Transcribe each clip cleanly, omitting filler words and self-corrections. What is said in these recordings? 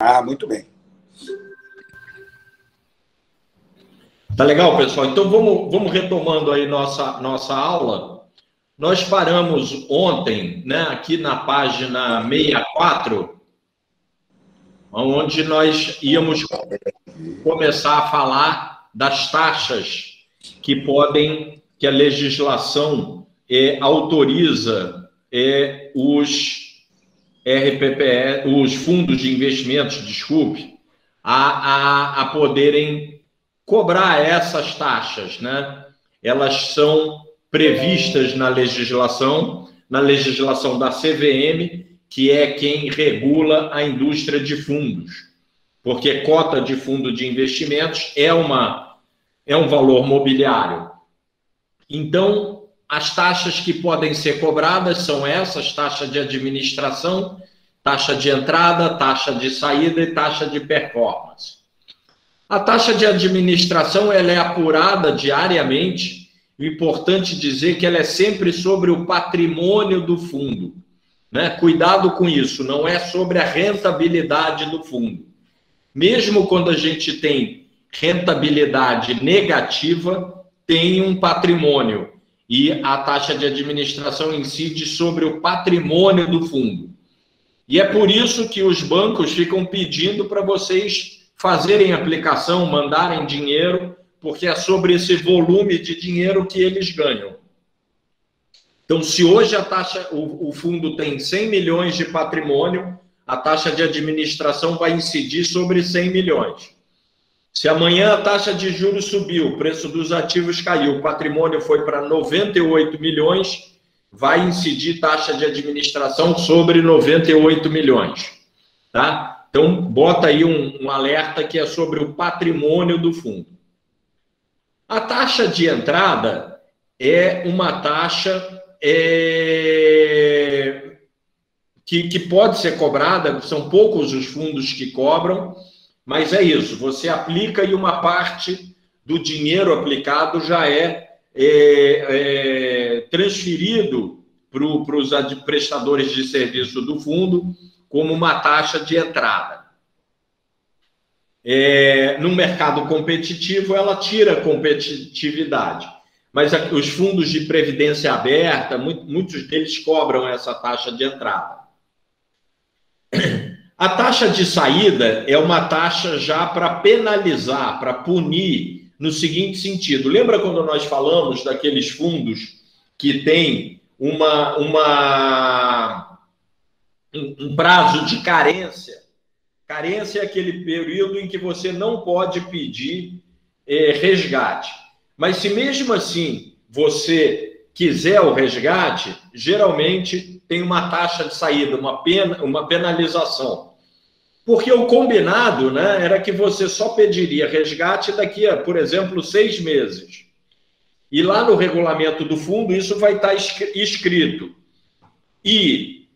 Ah, muito bem. Tá legal, pessoal? Então vamos retomando aí nossa aula. Nós paramos ontem, né, aqui na página 64, onde nós íamos começar a falar das taxas que a legislação autoriza os RPPE, os fundos de investimentos, desculpe, a poderem cobrar essas taxas, né? Elas são previstas na legislação da CVM, que é quem regula a indústria de fundos, porque cota de fundo de investimentos é um valor mobiliário. Então, as taxas que podem ser cobradas são essas: taxa de administração, taxa de entrada, taxa de saída e taxa de performance. A taxa de administração ela é apurada diariamente. O importante dizer que ela é sempre sobre o patrimônio do fundo, né? Cuidado com isso, não é sobre a rentabilidade do fundo. Mesmo quando a gente tem rentabilidade negativa, tem um patrimônio, e a taxa de administração incide sobre o patrimônio do fundo. E é por isso que os bancos ficam pedindo para vocês fazerem aplicação, mandarem dinheiro, porque é sobre esse volume de dinheiro que eles ganham. Então, se hoje o fundo tem 100 milhões de patrimônio, a taxa de administração vai incidir sobre 100 milhões. Se amanhã a taxa de juros subiu, o preço dos ativos caiu, o patrimônio foi para 98 milhões, vai incidir taxa de administração sobre 98 milhões. Tá? Então, bota aí um alerta que é sobre o patrimônio do fundo. A taxa de entrada é uma taxa que pode ser cobrada, são poucos os fundos que cobram, mas é isso, você aplica e uma parte do dinheiro aplicado já é transferido para os prestadores de serviço do fundo como uma taxa de entrada. No mercado competitivo, ela tira a competitividade, mas os fundos de previdência aberta, muitos deles cobram essa taxa de entrada. A taxa de saída é uma taxa já para penalizar, para punir, no seguinte sentido. Lembra quando nós falamos daqueles fundos que têm um prazo de carência? Carência é aquele período em que você não pode pedir resgate. Mas se mesmo assim você quiser o resgate, geralmente tem uma taxa de saída, uma penalização. Porque o combinado, né, era que você só pediria resgate daqui a, por exemplo, 6 meses. E lá no regulamento do fundo isso vai estar escrito. E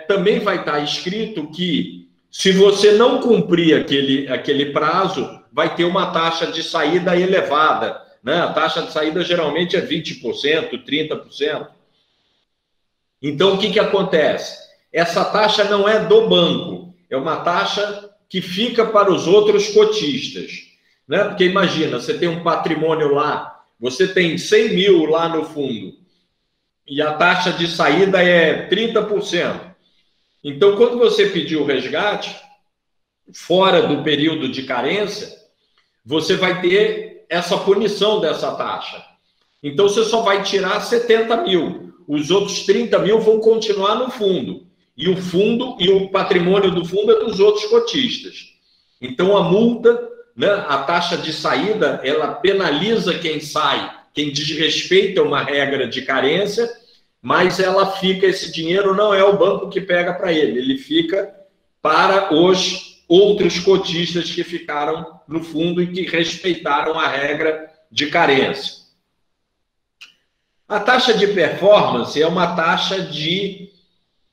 também vai estar escrito que, se você não cumprir aquele prazo, vai ter uma taxa de saída elevada, né? A taxa de saída geralmente é 20%, 30%. Então, o que acontece? Essa taxa não é do banco, é uma taxa que fica para os outros cotistas, né? Porque imagina, você tem um patrimônio lá, você tem 100 mil lá no fundo, e a taxa de saída é 30%. Então, quando você pedir o resgate, fora do período de carência, você vai ter essa punição dessa taxa. Então, você só vai tirar 70 mil. Os outros 30 mil vão continuar no fundo. E o patrimônio do fundo é dos outros cotistas. Então, a multa, né, a taxa de saída, ela penaliza quem sai, quem desrespeita uma regra de carência, mas esse dinheiro não é o banco que pega para ele fica para os outros cotistas que ficaram no fundo e que respeitaram a regra de carência. A taxa de performance é uma taxa de...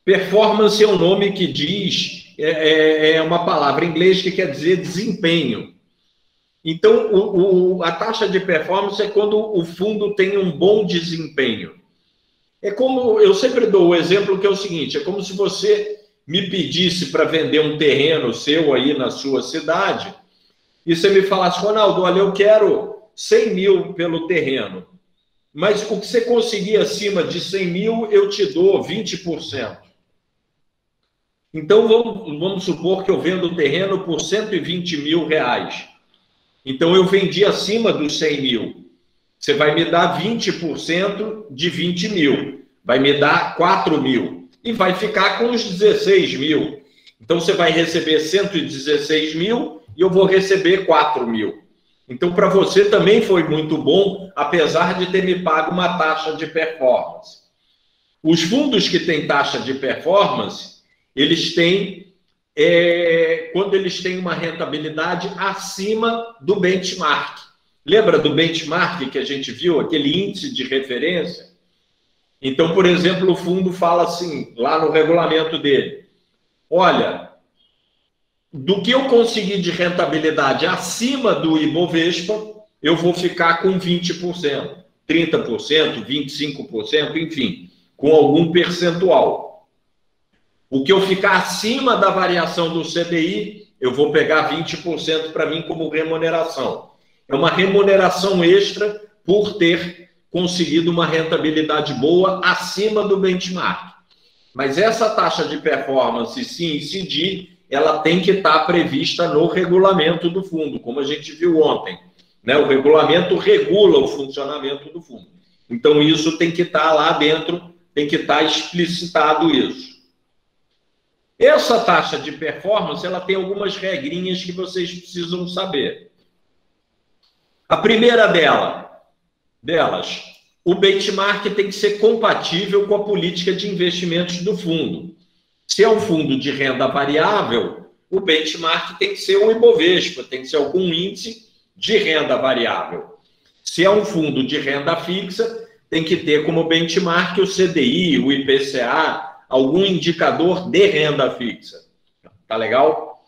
Performance é um nome que diz, é uma palavra em inglês que quer dizer desempenho. Então, a taxa de performance é quando o fundo tem um bom desempenho. É como, eu sempre dou o exemplo que é o seguinte, é como se você me pedisse para vender um terreno seu aí na sua cidade, e você me falasse, Ronaldo, olha, eu quero 100 mil pelo terreno, mas o que você conseguir acima de 100 mil, eu te dou 20%. Então, vamos supor que eu vendo o terreno por 120 mil reais. Então, eu vendi acima dos 100 mil. Você vai me dar 20% de 20 mil. Vai me dar 4 mil. E vai ficar com os 16 mil. Então, você vai receber 116 mil e eu vou receber 4 mil. Então, para você também foi muito bom, apesar de ter me pago uma taxa de performance. Os fundos que têm taxa de performance, eles têm, quando eles têm uma rentabilidade acima do benchmark. Lembra do benchmark que a gente viu, aquele índice de referência? Então, por exemplo, o fundo fala assim, lá no regulamento dele, olha, do que eu conseguir de rentabilidade acima do Ibovespa, eu vou ficar com 20%, 30%, 25%, enfim, com algum percentual. O que eu ficar acima da variação do CDI, eu vou pegar 20% para mim como remuneração. É uma remuneração extra por ter conseguido uma rentabilidade boa acima do benchmark. Mas essa taxa de performance, se incidir, ela tem que estar prevista no regulamento do fundo, como a gente viu ontem, né? O regulamento regula o funcionamento do fundo. Então, isso tem que estar lá dentro, tem que estar explicitado isso. Essa taxa de performance, ela tem algumas regrinhas que vocês precisam saber. A primeira delas, o benchmark tem que ser compatível com a política de investimentos do fundo. Se é um fundo de renda variável, o benchmark tem que ser um Ibovespa, tem que ser algum índice de renda variável. Se é um fundo de renda fixa, tem que ter como benchmark o CDI, o IPCA, algum indicador de renda fixa. Tá legal?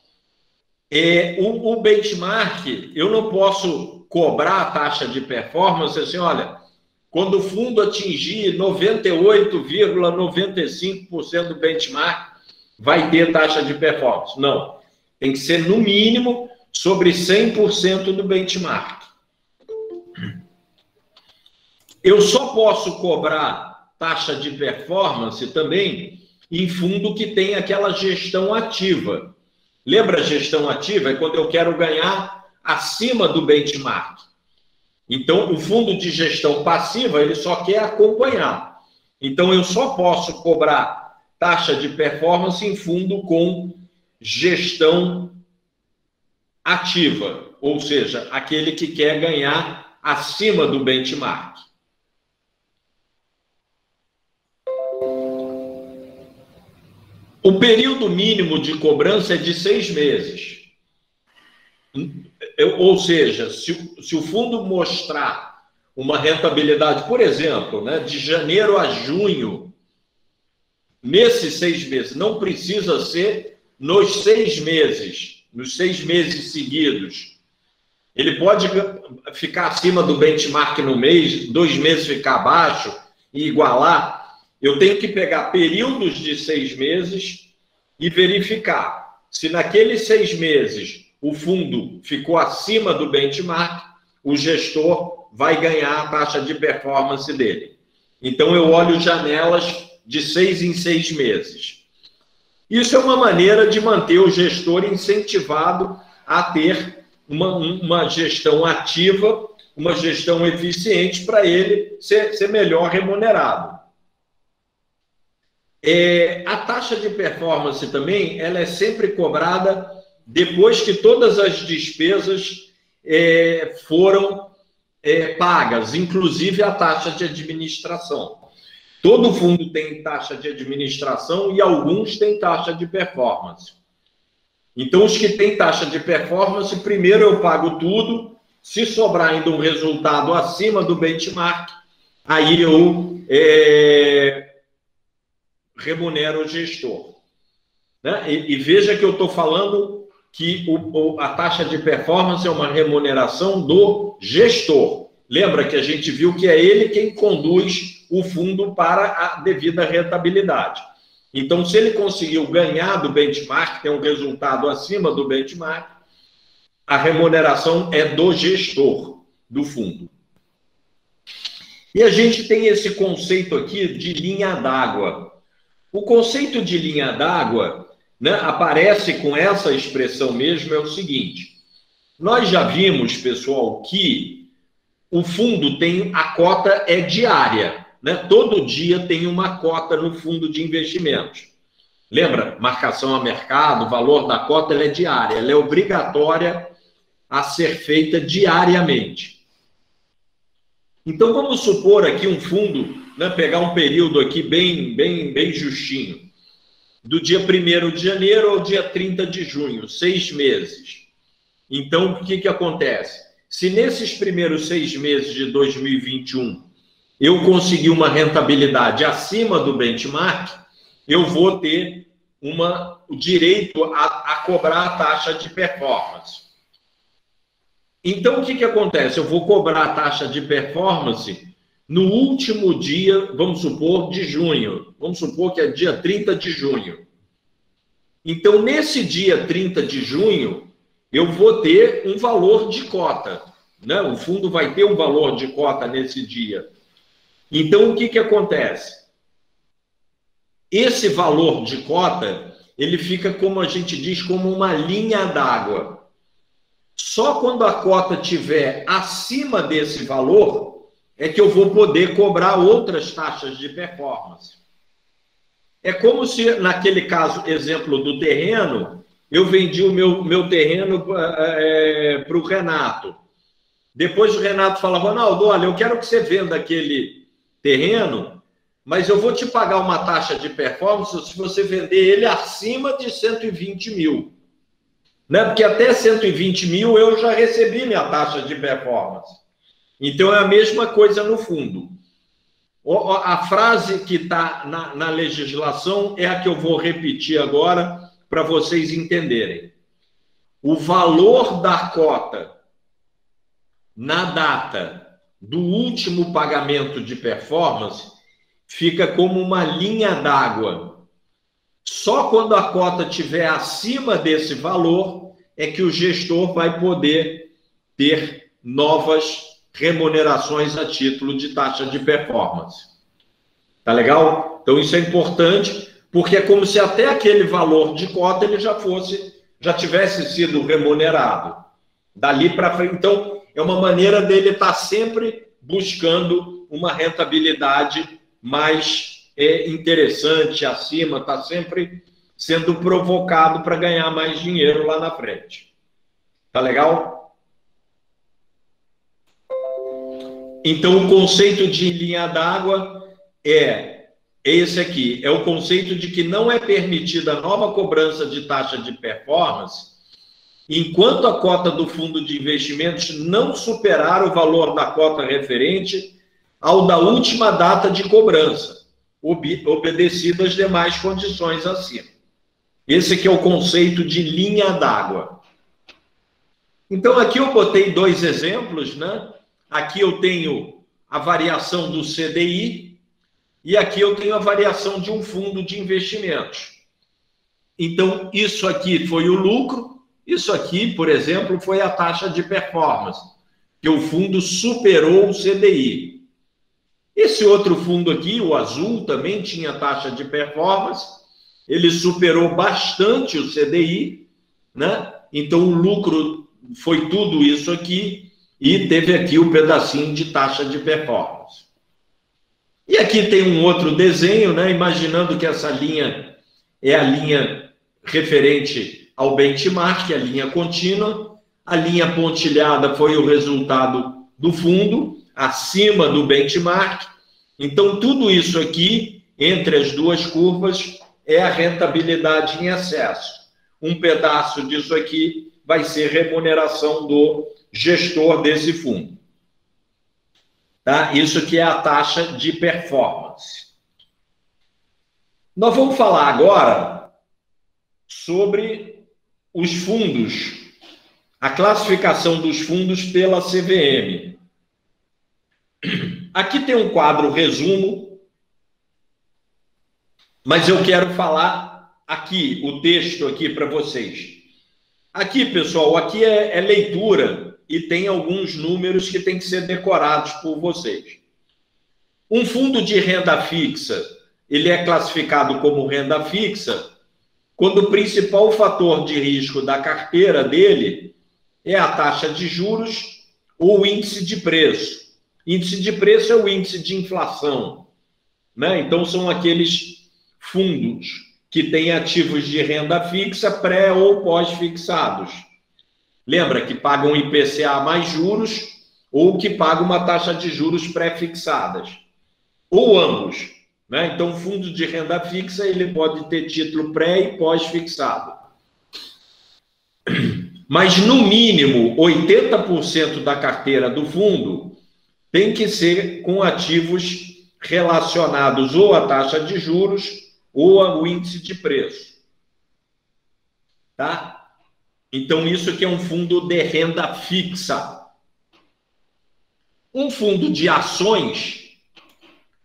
O benchmark, eu não posso cobrar a taxa de performance assim, olha, quando o fundo atingir 98,95% do benchmark, vai ter taxa de performance. Não. Tem que ser, no mínimo, sobre 100% do benchmark. Eu só posso cobrar taxa de performance também em fundo que tem aquela gestão ativa. Lembra a gestão ativa? É quando eu quero ganhar acima do benchmark. Então, o fundo de gestão passiva, ele só quer acompanhar. Então, eu só posso cobrar taxa de performance em fundo com gestão ativa, ou seja, aquele que quer ganhar acima do benchmark. O período mínimo de cobrança é de 6 meses. Ou seja, se o fundo mostrar uma rentabilidade, por exemplo, né, de janeiro a junho, nesses 6 meses, não precisa ser nos 6 meses, nos 6 meses seguidos. Ele pode ficar acima do benchmark no mês, 2 meses ficar abaixo e igualar. Eu tenho que pegar períodos de 6 meses e verificar se naqueles 6 meses o fundo ficou acima do benchmark, o gestor vai ganhar a taxa de performance dele. Então, eu olho janelas de 6 em 6 meses. Isso é uma maneira de manter o gestor incentivado a ter uma gestão ativa, uma gestão eficiente para ele ser melhor remunerado. A taxa de performance também, ela é sempre cobrada depois que todas as despesas foram pagas, inclusive a taxa de administração. Todo fundo tem taxa de administração e alguns têm taxa de performance. Então, os que têm taxa de performance, primeiro eu pago tudo, se sobrar ainda um resultado acima do benchmark, aí eu remunera o gestor. Né? E veja que eu estou falando que a taxa de performance é uma remuneração do gestor. Lembra que a gente viu que é ele quem conduz o fundo para a devida rentabilidade. Então, se ele conseguiu ganhar do benchmark, ter um resultado acima do benchmark, a remuneração é do gestor do fundo. E a gente tem esse conceito aqui de linha d'água. O conceito de linha d'água, né, aparece com essa expressão mesmo, é o seguinte: nós já vimos, pessoal, que o fundo tem a cota é diária, né? Todo dia tem uma cota no fundo de investimentos. Lembra? Marcação a mercado, o valor da cota ela é diária, ela é obrigatória a ser feita diariamente. Então, vamos supor aqui um fundo, né, pegar um período aqui bem justinho, do dia 1º de janeiro ao dia 30 de junho, 6 meses. Então, o que acontece? Se nesses primeiros 6 meses de 2021 eu conseguir uma rentabilidade acima do benchmark, eu vou ter o direito a cobrar a taxa de performance. Então, o que acontece? Eu vou cobrar a taxa de performance no último dia, vamos supor, de junho. Vamos supor que é dia 30 de junho. Então, nesse dia 30 de junho, eu vou ter um valor de cota, né? O fundo vai ter um valor de cota nesse dia. Então, o que acontece? Esse valor de cota, ele fica, como a gente diz, como uma linha d'água. Só quando a cota estiver acima desse valor é que eu vou poder cobrar outras taxas de performance. É como se, naquele caso, exemplo do terreno, eu vendi o meu terreno para o Renato. Depois o Renato fala: Ronaldo, olha, eu quero que você venda aquele terreno, mas eu vou te pagar uma taxa de performance se você vender ele acima de 120 mil. Né? Porque até 120 mil eu já recebi minha taxa de performance. Então, é a mesma coisa no fundo. A frase que está na legislação é a que eu vou repetir agora para vocês entenderem. O valor da cota na data do último pagamento de performance fica como uma linha d'água. Só quando a cota estiver acima desse valor é que o gestor vai poder ter novas remunerações a título de taxa de performance. Tá legal? Então, isso é importante, porque é como se até aquele valor de cota ele já tivesse sido remunerado. Dali para frente. Então, é uma maneira dele estar sempre buscando uma rentabilidade mais interessante, acima, está sempre sendo provocado para ganhar mais dinheiro lá na frente. Tá legal? Então, o conceito de linha d'água é esse aqui. É o conceito de que não é permitida nova cobrança de taxa de performance enquanto a cota do fundo de investimentos não superar o valor da cota referente ao da última data de cobrança, obedecido às demais condições acima. Esse aqui é o conceito de linha d'água. Então, aqui eu botei 2 exemplos, né? Aqui eu tenho a variação do CDI e aqui eu tenho a variação de um fundo de investimentos. Então, isso aqui foi o lucro, isso aqui, por exemplo, foi a taxa de performance, que o fundo superou o CDI. Esse outro fundo aqui, o azul, também tinha taxa de performance, ele superou bastante o CDI, né? Então, o lucro foi tudo isso aqui, e teve aqui um pedacinho de taxa de performance. E aqui tem um outro desenho, né? Imaginando que essa linha é a linha referente ao benchmark, a linha contínua. A linha pontilhada foi o resultado do fundo, acima do benchmark. Então, tudo isso aqui, entre as duas curvas, é a rentabilidade em excesso. Um pedaço disso aqui vai ser remuneração do gestor desse fundo. Tá? Isso que é a taxa de performance. Nós vamos falar agora sobre os fundos, a classificação dos fundos pela CVM. Aqui tem um quadro resumo. Mas eu quero falar aqui, o texto aqui para vocês. Aqui, pessoal, aqui é leitura e tem alguns números que têm que ser decorados por vocês. Um fundo de renda fixa, ele é classificado como renda fixa quando o principal fator de risco da carteira dele é a taxa de juros ou o índice de preço. Índice de preço é o índice de inflação, né? Então, são aqueles fundos que têm ativos de renda fixa pré ou pós-fixados. Lembra que pagam IPCA mais juros ou que pagam uma taxa de juros pré-fixadas. Ou ambos, né? Então, fundo de renda fixa, ele pode ter título pré e pós-fixado. Mas, no mínimo, 80% da carteira do fundo tem que ser com ativos relacionados ou à taxa de juros ou ao índice de preço. Tá? Então, isso aqui é um fundo de renda fixa. Um fundo de ações,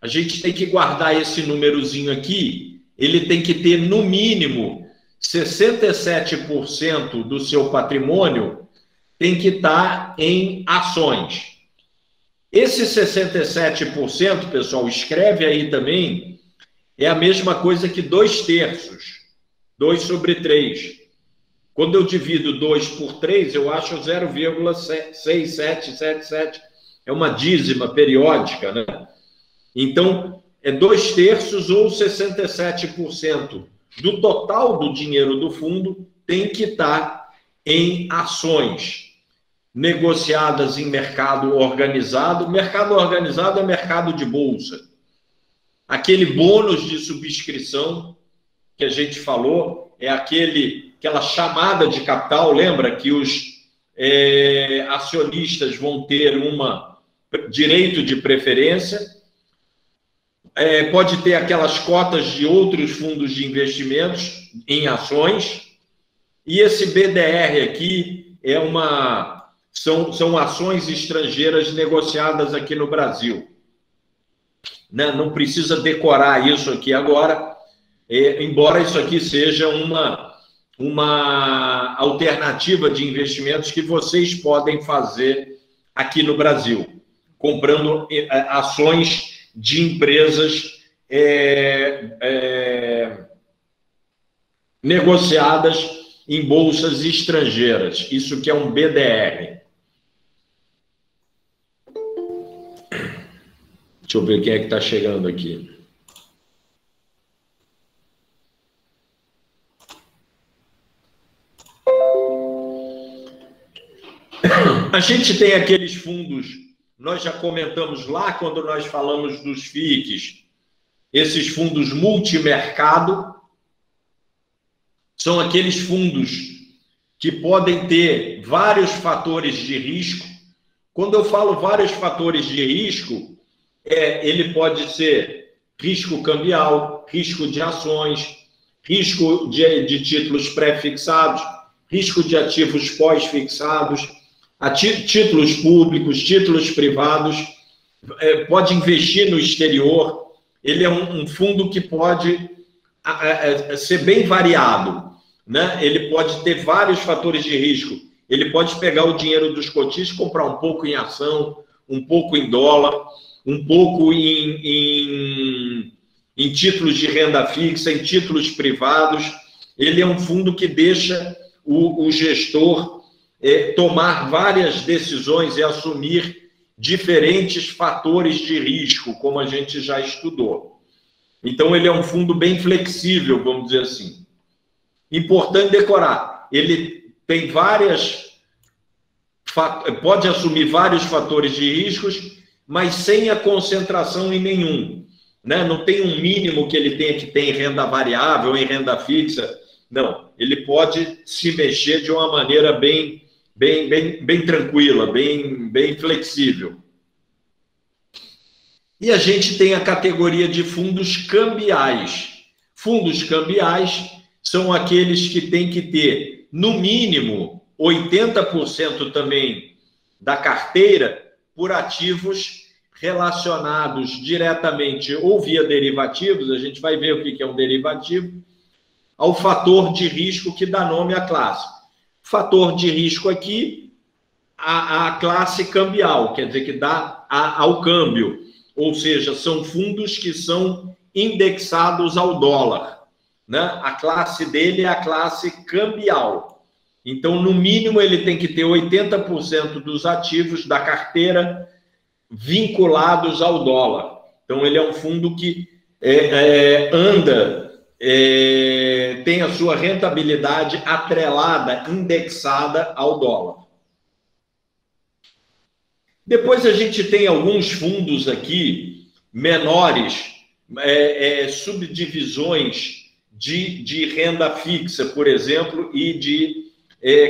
a gente tem que guardar esse númerozinho aqui, ele tem que ter, no mínimo, 67% do seu patrimônio tem que estar em ações. Esse 67%, pessoal, escreve aí também, é a mesma coisa que 2/3, 2/3. Quando eu divido 2 por 3, eu acho 0,6777. É uma dízima periódica, né? Então, é 2/3 ou 67% do total do dinheiro do fundo tem que estar em ações negociadas em mercado organizado. Mercado organizado é mercado de bolsa. Aquele bônus de subscrição que a gente falou é aquela chamada de capital. Lembra que os acionistas vão ter direito de preferência. Pode ter aquelas cotas de outros fundos de investimentos em ações. E esse BDR aqui são ações estrangeiras negociadas aqui no Brasil. Né? Não precisa decorar isso aqui agora, embora isso aqui seja uma alternativa de investimentos que vocês podem fazer aqui no Brasil, comprando ações de empresas negociadas em bolsas estrangeiras. Isso que é um BDR. Deixa eu ver quem é que está chegando aqui. A gente tem aqueles fundos, nós já comentamos lá quando nós falamos dos FIIs, esses fundos multimercado, são aqueles fundos que podem ter vários fatores de risco. Quando eu falo vários fatores de risco, ele pode ser risco cambial, risco de ações, risco de títulos pré-fixados, risco de ativos pós-fixados, títulos públicos, títulos privados, pode investir no exterior. Ele é um fundo que pode ser bem variado, né? Ele pode ter vários fatores de risco. Ele pode pegar o dinheiro dos cotistas, comprar um pouco em ação, um pouco em dólar, um pouco em títulos de renda fixa, em títulos privados. Ele é um fundo que deixa o gestor tomar várias decisões e assumir diferentes fatores de risco, como a gente já estudou. Então, ele é um fundo bem flexível, vamos dizer assim. Importante decorar, ele tem pode assumir vários fatores de riscos, mas sem a concentração em nenhum, né? Não tem um mínimo que ele tenha que ter em renda variável, em renda fixa. Não, ele pode se mexer de uma maneira bem tranquila, bem flexível. E a gente tem a categoria de fundos cambiais. Fundos cambiais são aqueles que têm que ter, no mínimo, 80% também da carteira por ativos relacionados diretamente ou via derivativos, a gente vai ver o que é um derivativo, ao fator de risco que dá nome à classe. Fator de risco aqui, a classe cambial, quer dizer, que dá ao câmbio, ou seja, são fundos que são indexados ao dólar, né? A classe dele é a classe cambial. Então, no mínimo, ele tem que ter 80% dos ativos da carteira vinculados ao dólar. Então, ele é um fundo que tem a sua rentabilidade atrelada, indexada ao dólar. Depois a gente tem alguns fundos aqui menores, subdivisões de renda fixa, por exemplo, e de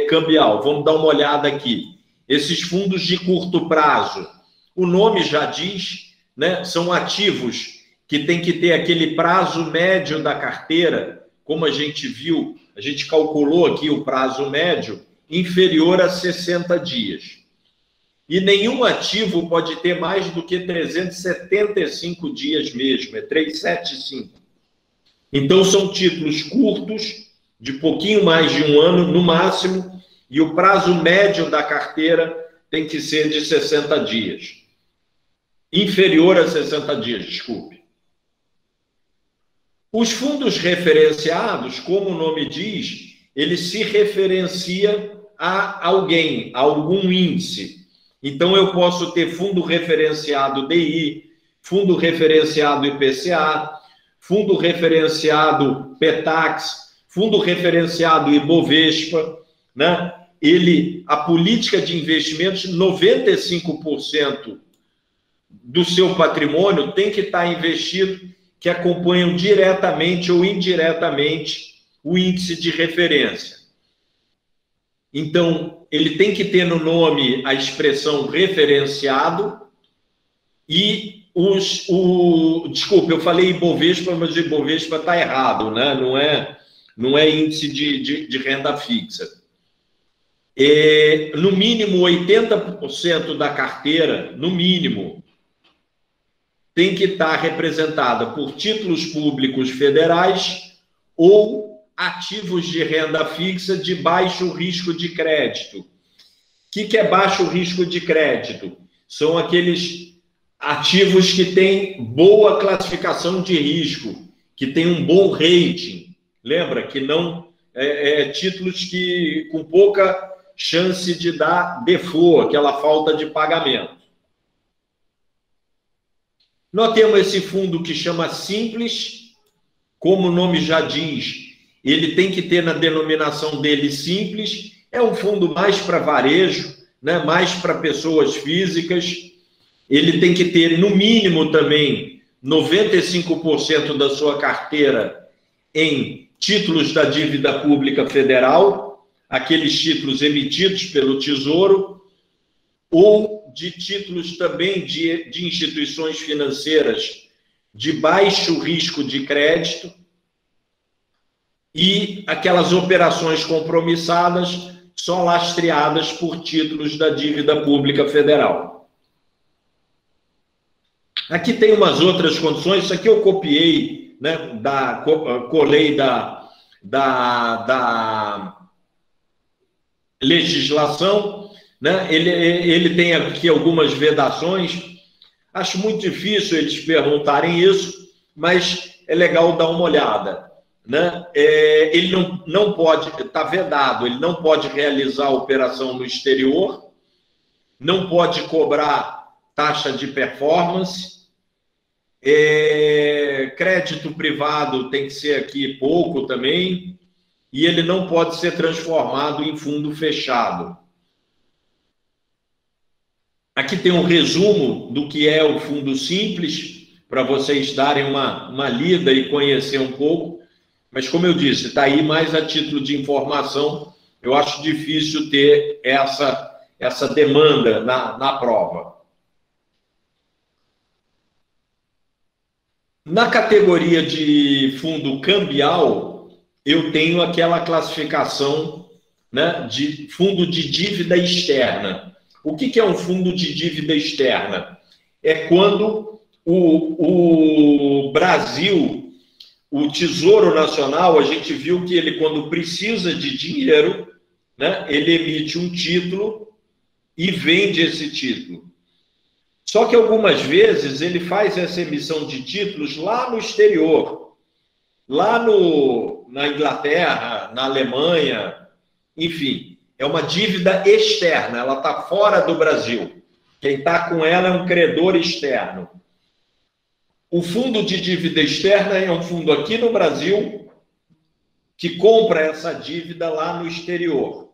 cambial. Vamos dar uma olhada aqui. Esses fundos de curto prazo, o nome já diz, né, são ativos que tem que ter aquele prazo médio da carteira, como a gente viu, a gente calculou aqui o prazo médio, inferior a 60 dias. E nenhum ativo pode ter mais do que 375 dias mesmo, é 375. Então, são títulos curtos, de pouquinho mais de um ano, no máximo, e o prazo médio da carteira tem que ser de 60 dias. Inferior a 60 dias, desculpe. Os fundos referenciados, como o nome diz, ele se referencia a alguém, a algum índice. Então, eu posso ter fundo referenciado DI, fundo referenciado IPCA, fundo referenciado PETAX, fundo referenciado Ibovespa, né? A política de investimentos, 95% do seu patrimônio tem que estar investido, que acompanham diretamente ou indiretamente o índice de referência. Então, ele tem que ter no nome a expressão referenciado e desculpe, eu falei Ibovespa, mas o Ibovespa está errado, né? Não é índice de renda fixa. No mínimo, 80% da carteira, no mínimo, tem que estar representada por títulos públicos federais ou ativos de renda fixa de baixo risco de crédito. O que é baixo risco de crédito? São aqueles ativos que têm boa classificação de risco, que têm um bom rating. Lembra que não títulos que com pouca chance de dar default, aquela falta de pagamento. Nós temos esse fundo que chama Simples, como o nome já diz, ele tem que ter na denominação dele Simples, é um fundo mais para varejo, né, mais para pessoas físicas, ele tem que ter, no mínimo também, 95% da sua carteira em títulos da dívida pública federal, aqueles títulos emitidos pelo Tesouro, ou de títulos também de instituições financeiras de baixo risco de crédito e aquelas operações compromissadas só lastreadas por títulos da dívida pública federal. Aqui tem umas outras condições, isso aqui eu copiei, né, colei da legislação, né? Ele tem aqui algumas vedações. Acho muito difícil eles perguntarem isso, mas é legal dar uma olhada, né? Ele não pode, está vedado, ele não pode realizar operação no exterior, não pode cobrar taxa de performance, crédito privado tem que ser aqui pouco também, e ele não pode ser transformado em fundo fechado. Aqui tem um resumo do que é o fundo simples, para vocês darem uma lida e conhecer um pouco, mas como eu disse, está aí mais a título de informação, eu acho difícil ter essa demanda na prova. Na categoria de fundo cambial, eu tenho aquela classificação, né, de fundo de dívida externa. O que é um fundo de dívida externa? é quando o Brasil, o Tesouro Nacional, a gente viu que ele, quando precisa de dinheiro, né, ele emite um título e vende esse título. Só que algumas vezes ele faz essa emissão de títulos lá no exterior, lá na Inglaterra, na Alemanha, enfim, é uma dívida externa, ela está fora do Brasil. Quem está com ela é um credor externo. O fundo de dívida externa é um fundo aqui no Brasil que compra essa dívida lá no exterior.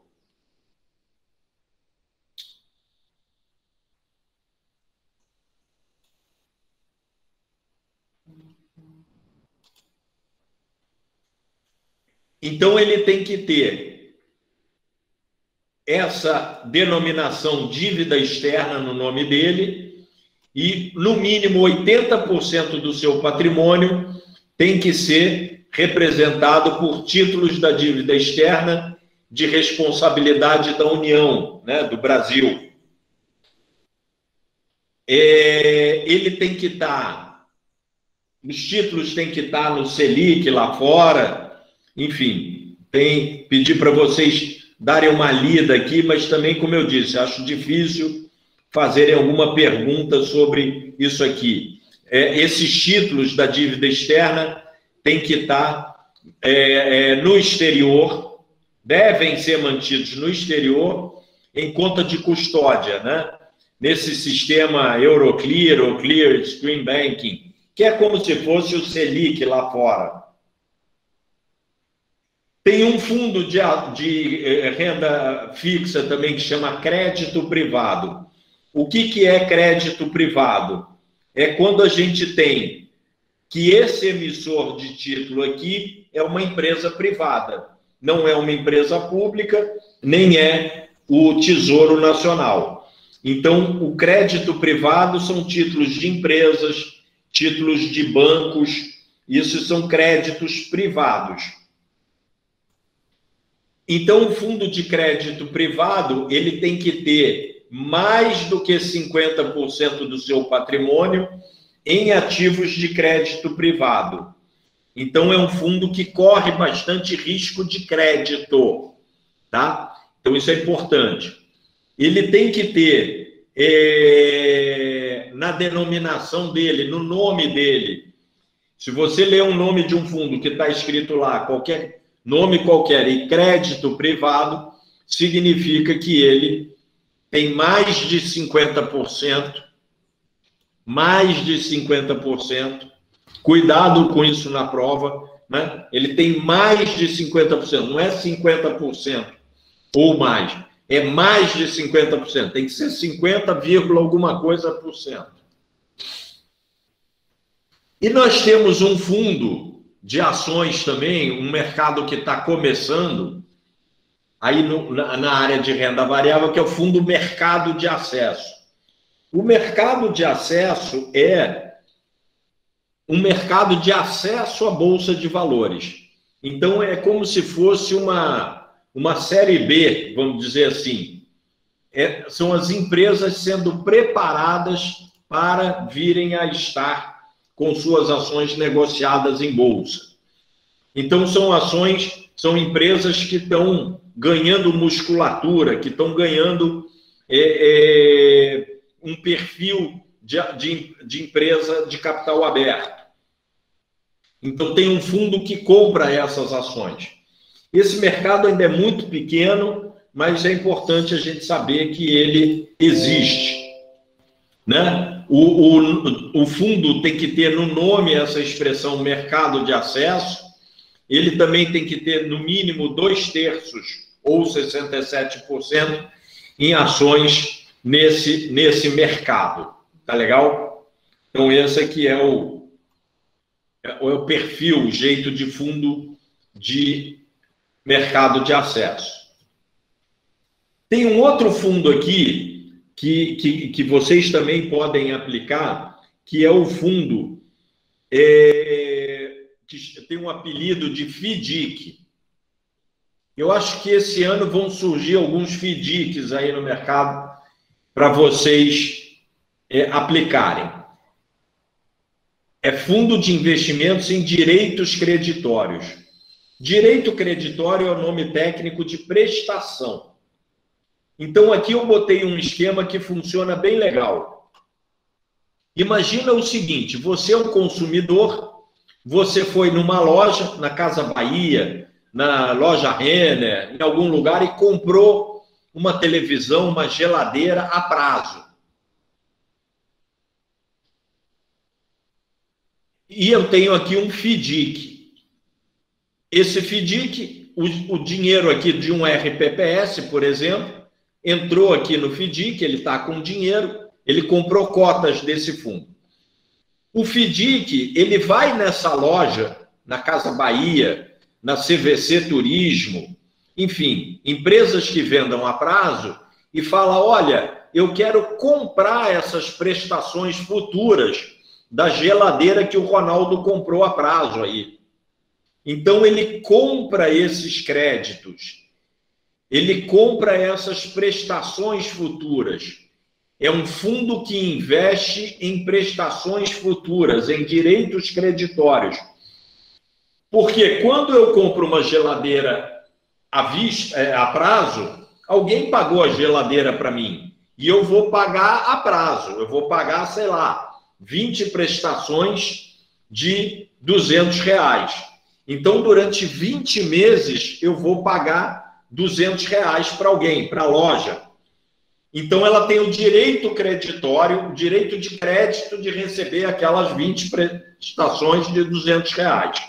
Então, ele tem que ter essa denominação dívida externa no nome dele e, no mínimo, 80% do seu patrimônio tem que ser representado por títulos da dívida externa de responsabilidade da União, né, do Brasil. Ele tem que estar, os títulos têm que estar no Selic lá fora. Enfim, pedir para vocês darem uma lida aqui, mas também, como eu disse, acho difícil fazerem alguma pergunta sobre isso aqui. Esses títulos da dívida externa têm que estar no exterior, devem ser mantidos no exterior em conta de custódia, né? Nesse sistema Euroclear ou Clear Stream Banking, que é como se fosse o Selic lá fora. Tem um fundo de renda fixa também que chama crédito privado. O que é crédito privado? É quando a gente tem que esse emissor de título aqui é uma empresa privada, não é uma empresa pública, nem é o Tesouro Nacional. Então, o crédito privado são títulos de empresas, títulos de bancos, isso são créditos privados. Então, o fundo de crédito privado, ele tem que ter mais do que 50% do seu patrimônio em ativos de crédito privado. Então, é um fundo que corre bastante risco de crédito, tá? Então, isso é importante. Ele tem que ter, na denominação dele, no nome dele, se você ler um nome de um fundo que está escrito lá, nome qualquer e crédito privado, significa que ele tem mais de 50%, cuidado com isso na prova, né? Ele tem mais de 50%, não é 50% ou mais, é mais de 50%, tem que ser 50, alguma coisa por cento. E nós temos um fundo de ações também, um mercado que está começando aí na área de renda variável, que é o fundo mercado de acesso. O mercado de acesso é um mercado de acesso à Bolsa de Valores. Então, é como se fosse uma série B, vamos dizer assim. São as empresas sendo preparadas para virem a estar com suas ações negociadas em bolsa. Então, são empresas que estão ganhando musculatura, que estão ganhando um perfil de empresa de capital aberto. Então, tem um fundo que compra essas ações. Esse mercado ainda é muito pequeno, mas é importante a gente saber que ele existe, né? O fundo tem que ter no nome essa expressão mercado de acesso, ele também tem que ter no mínimo 2/3 ou 67% em ações nesse mercado, tá legal? Então esse aqui é o perfil, o jeito de fundo de mercado de acesso. Tem um outro fundo aqui que vocês também podem aplicar, que é o fundo que tem um apelido de FDIC. Eu acho que esse ano vão surgir alguns FDICs aí no mercado para vocês aplicarem. É fundo de investimentos em direitos creditórios. Direito creditório é o nome técnico de prestação. Então, aqui eu botei um esquema que funciona bem legal. Imagina o seguinte, você é um consumidor, você foi numa loja, na Casa Bahia, na loja Renner, em algum lugar, e comprou uma televisão, uma geladeira a prazo. E eu tenho aqui um FDIC. Esse FDIC, o dinheiro aqui de um RPPS, por exemplo, entrou aqui no FDIC, ele está com dinheiro, ele comprou cotas desse fundo. O FDIC, ele vai nessa loja, na Casa Bahia, na CVC Turismo, enfim, empresas que vendam a prazo, e fala, olha, eu quero comprar essas prestações futuras da geladeira que o Ronaldo comprou a prazo aí. Então, ele compra esses créditos, ele compra essas prestações futuras. É um fundo que investe em prestações futuras, em direitos creditórios. Porque quando eu compro uma geladeira à vista, a prazo, alguém pagou a geladeira para mim e eu vou pagar a prazo. Eu vou pagar, sei lá, 20 prestações de R$200. Então, durante 20 meses, eu vou pagar R$200 para alguém, para a loja. Então, ela tem o direito creditório, o direito de crédito de receber aquelas 20 prestações de R$200.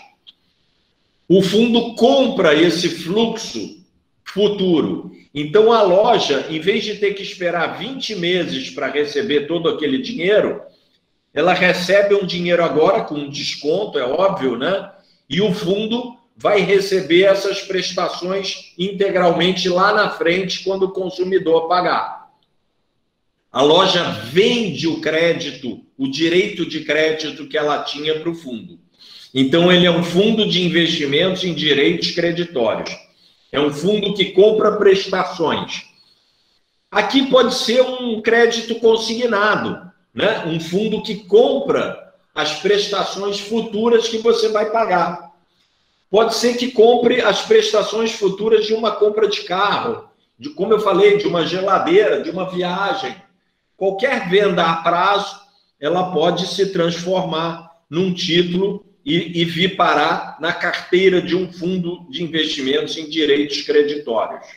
O fundo compra esse fluxo futuro. Então, a loja, em vez de ter que esperar 20 meses para receber todo aquele dinheiro, ela recebe um dinheiro agora com um desconto, é óbvio, né? E o fundo vai receber essas prestações integralmente lá na frente quando o consumidor pagar. A loja vende o crédito, o direito de crédito que ela tinha para o fundo. Então, ele é um fundo de investimentos em direitos creditórios. É um fundo que compra prestações. Aqui pode ser um crédito consignado, né? Um fundo que compra as prestações futuras que você vai pagar. Pode ser que compre as prestações futuras de uma compra de carro, de, como eu falei, de uma geladeira, de uma viagem. Qualquer venda a prazo, ela pode se transformar num título e vir parar na carteira de um fundo de investimentos em direitos creditórios.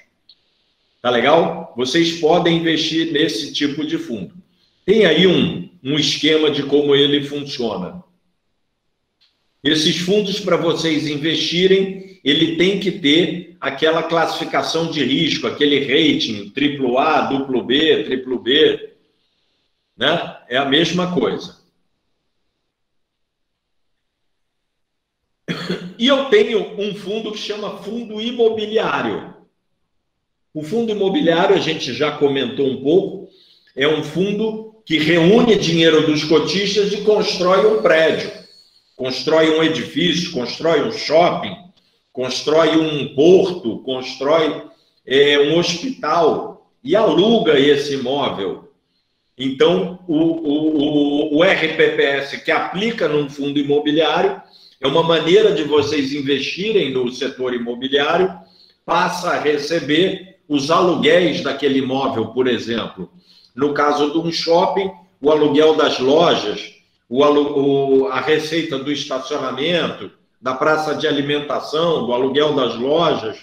Tá legal? Vocês podem investir nesse tipo de fundo. Tem aí um esquema de como ele funciona. Esses fundos, para vocês investirem, ele tem que ter aquela classificação de risco, aquele rating, AAA, duplo B, triplo B, né? É a mesma coisa. E eu tenho um fundo que chama fundo imobiliário. O fundo imobiliário, a gente já comentou um pouco, é um fundo que reúne dinheiro dos cotistas e constrói um prédio, constrói um edifício, constrói um shopping, constrói um porto, constrói um hospital e aluga esse imóvel. Então, o RPPS que aplica num fundo imobiliário é uma maneira de vocês investirem no setor imobiliário, passa a receber os aluguéis daquele imóvel, por exemplo. No caso de um shopping, o aluguel das lojas, a receita do estacionamento, da praça de alimentação, do aluguel das lojas,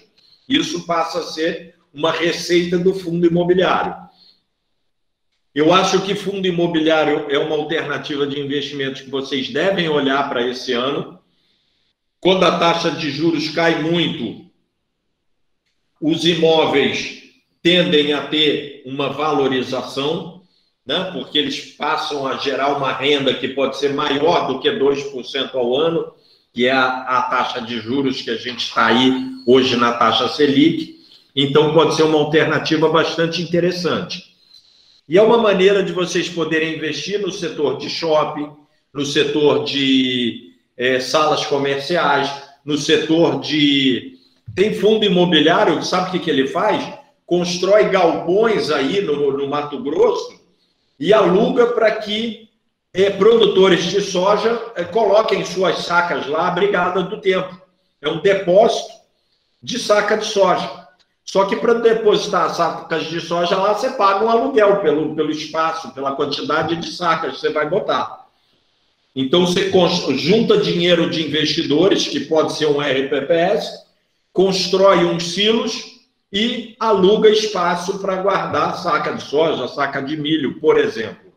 isso passa a ser uma receita do fundo imobiliário. Eu acho que fundo imobiliário é uma alternativa de investimento que vocês devem olhar para esse ano. Quando a taxa de juros cai muito, os imóveis tendem a ter uma valorização, né? Porque eles passam a gerar uma renda que pode ser maior do que 2% ao ano, que é a taxa de juros que a gente está aí hoje na taxa Selic. Então, pode ser uma alternativa bastante interessante. E é uma maneira de vocês poderem investir no setor de shopping, no setor de salas comerciais, no setor de... Tem fundo imobiliário, sabe o que ele faz? Constrói galpões aí no Mato Grosso e aluga para que produtores de soja coloquem suas sacas lá abrigadas do tempo. É um depósito de saca de soja. Só que para depositar sacas de soja lá, você paga um aluguel pelo espaço, pela quantidade de sacas que você vai botar. Então, você junta dinheiro de investidores, que pode ser um RPPS, constrói uns silos e aluga espaço para guardar saca de soja, saca de milho, por exemplo.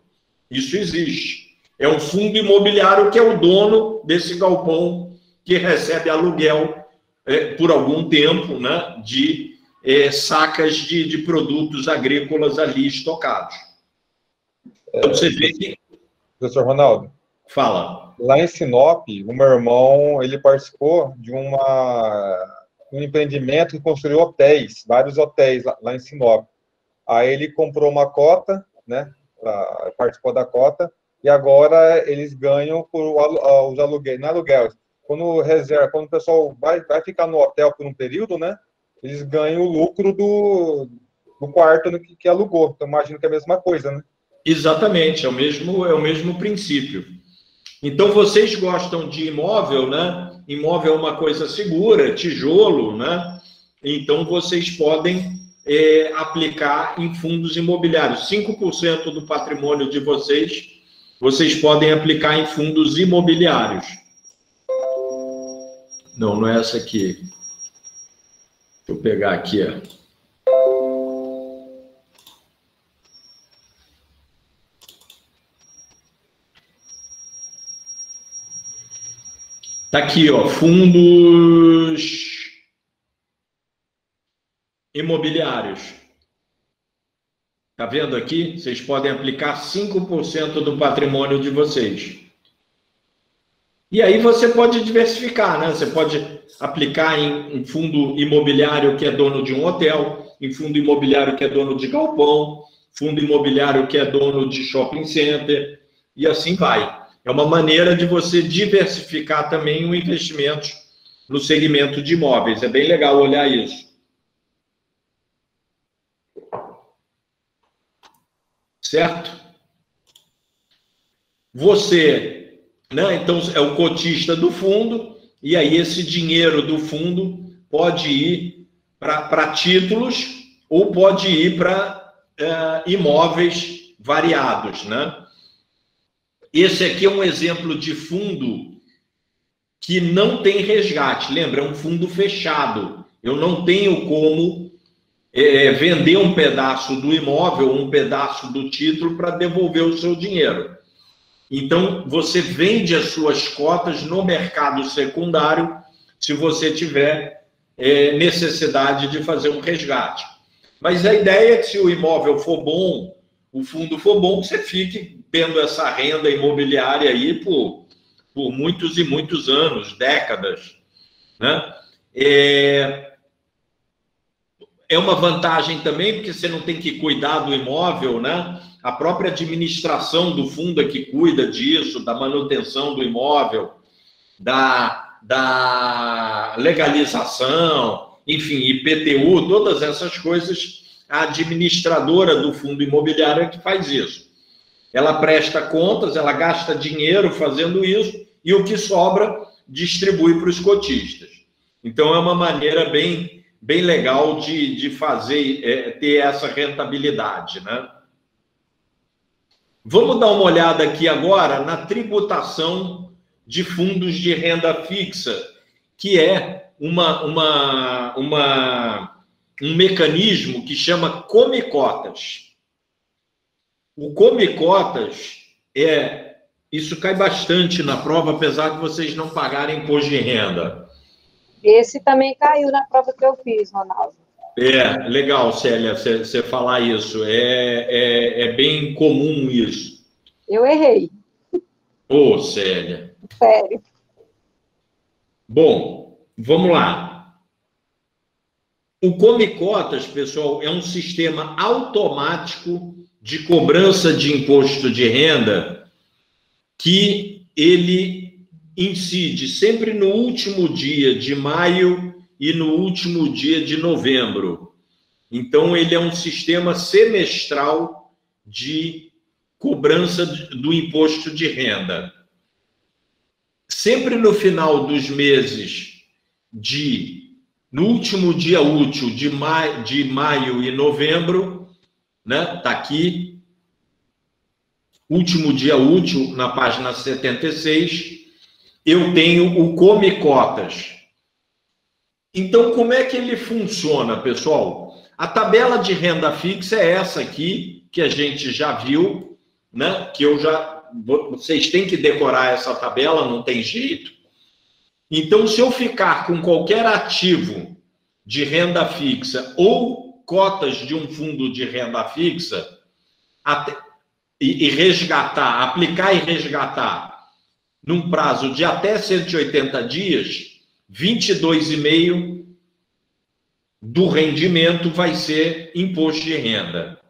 Isso existe. É um fundo imobiliário que é o dono desse galpão que recebe aluguel por algum tempo, né, de sacas de produtos agrícolas ali estocados. Então, você vê que... Professor Ronaldo. Fala. Lá em Sinop, o meu irmão, ele participou de um empreendimento que construiu hotéis, vários hotéis lá em Sinop. Aí ele comprou uma cota, né, participou da cota, e agora eles ganham por os aluguéis, não aluguel. Quando o pessoal vai ficar no hotel por um período, né, eles ganham o lucro do quarto que alugou. Então, imagino que é a mesma coisa, né? Exatamente, é o mesmo princípio. Então, vocês gostam de imóvel, né? Imóvel é uma coisa segura, tijolo, né? Então, vocês podem aplicar em fundos imobiliários. 5% do patrimônio de vocês podem aplicar em fundos imobiliários. Não, não é essa aqui. Deixa eu pegar aqui, ó. Tá aqui, ó, fundos imobiliários. Tá vendo aqui? Vocês podem aplicar 5% do patrimônio de vocês. E aí você pode diversificar, né? Você pode aplicar em fundo imobiliário que é dono de um hotel, em fundo imobiliário que é dono de galpão, fundo imobiliário que é dono de shopping center, e assim vai. É uma maneira de você diversificar também o investimento no segmento de imóveis. É bem legal olhar isso. Certo? Você, né? Então, é o cotista do fundo, e aí esse dinheiro do fundo pode ir para títulos ou pode ir para imóveis variados, né? Esse aqui é um exemplo de fundo que não tem resgate. Lembra, é um fundo fechado. Eu não tenho como vender um pedaço do imóvel, um pedaço do título para devolver o seu dinheiro. Então, você vende as suas cotas no mercado secundário se você tiver necessidade de fazer um resgate. Mas a ideia é que se o imóvel for bom, o fundo for bom, você fique tendo essa renda imobiliária aí por muitos e muitos anos, décadas, né? É uma vantagem também, porque você não tem que cuidar do imóvel, né? A própria administração do fundo é que cuida disso, da manutenção do imóvel, da legalização, enfim, IPTU, todas essas coisas, a administradora do fundo imobiliário é que faz isso. Ela presta contas, ela gasta dinheiro fazendo isso, e o que sobra distribui para os cotistas. Então, é uma maneira bem legal de fazer, ter essa rentabilidade, né? Vamos dar uma olhada aqui agora na tributação de fundos de renda fixa, que é um mecanismo que chama Come Cotas. O Come Cotas isso cai bastante na prova, apesar de vocês não pagarem imposto de renda. Esse também caiu na prova que eu fiz, Ronaldo. Legal, Célia, você falar isso. É bem comum isso. Eu errei. Ô, Célia. Sério. Bom, vamos lá. O Come Cotas, pessoal, é um sistema automático de cobrança de imposto de renda que ele incide sempre no último dia de maio e no último dia de novembro. Então, ele é um sistema semestral de cobrança do imposto de renda. Sempre no final dos meses no último dia útil de maio e novembro, né? Tá aqui, último dia útil, na página 76, eu tenho o Come Cotas. Então, como é que ele funciona, pessoal? A tabela de renda fixa é essa aqui, que a gente já viu, né? Vocês têm que decorar essa tabela, não tem jeito. Então, se eu ficar com qualquer ativo de renda fixa ou cotas de um fundo de renda fixa e resgatar, aplicar e resgatar num prazo de até 180 dias, 22,5% do rendimento vai ser imposto de renda.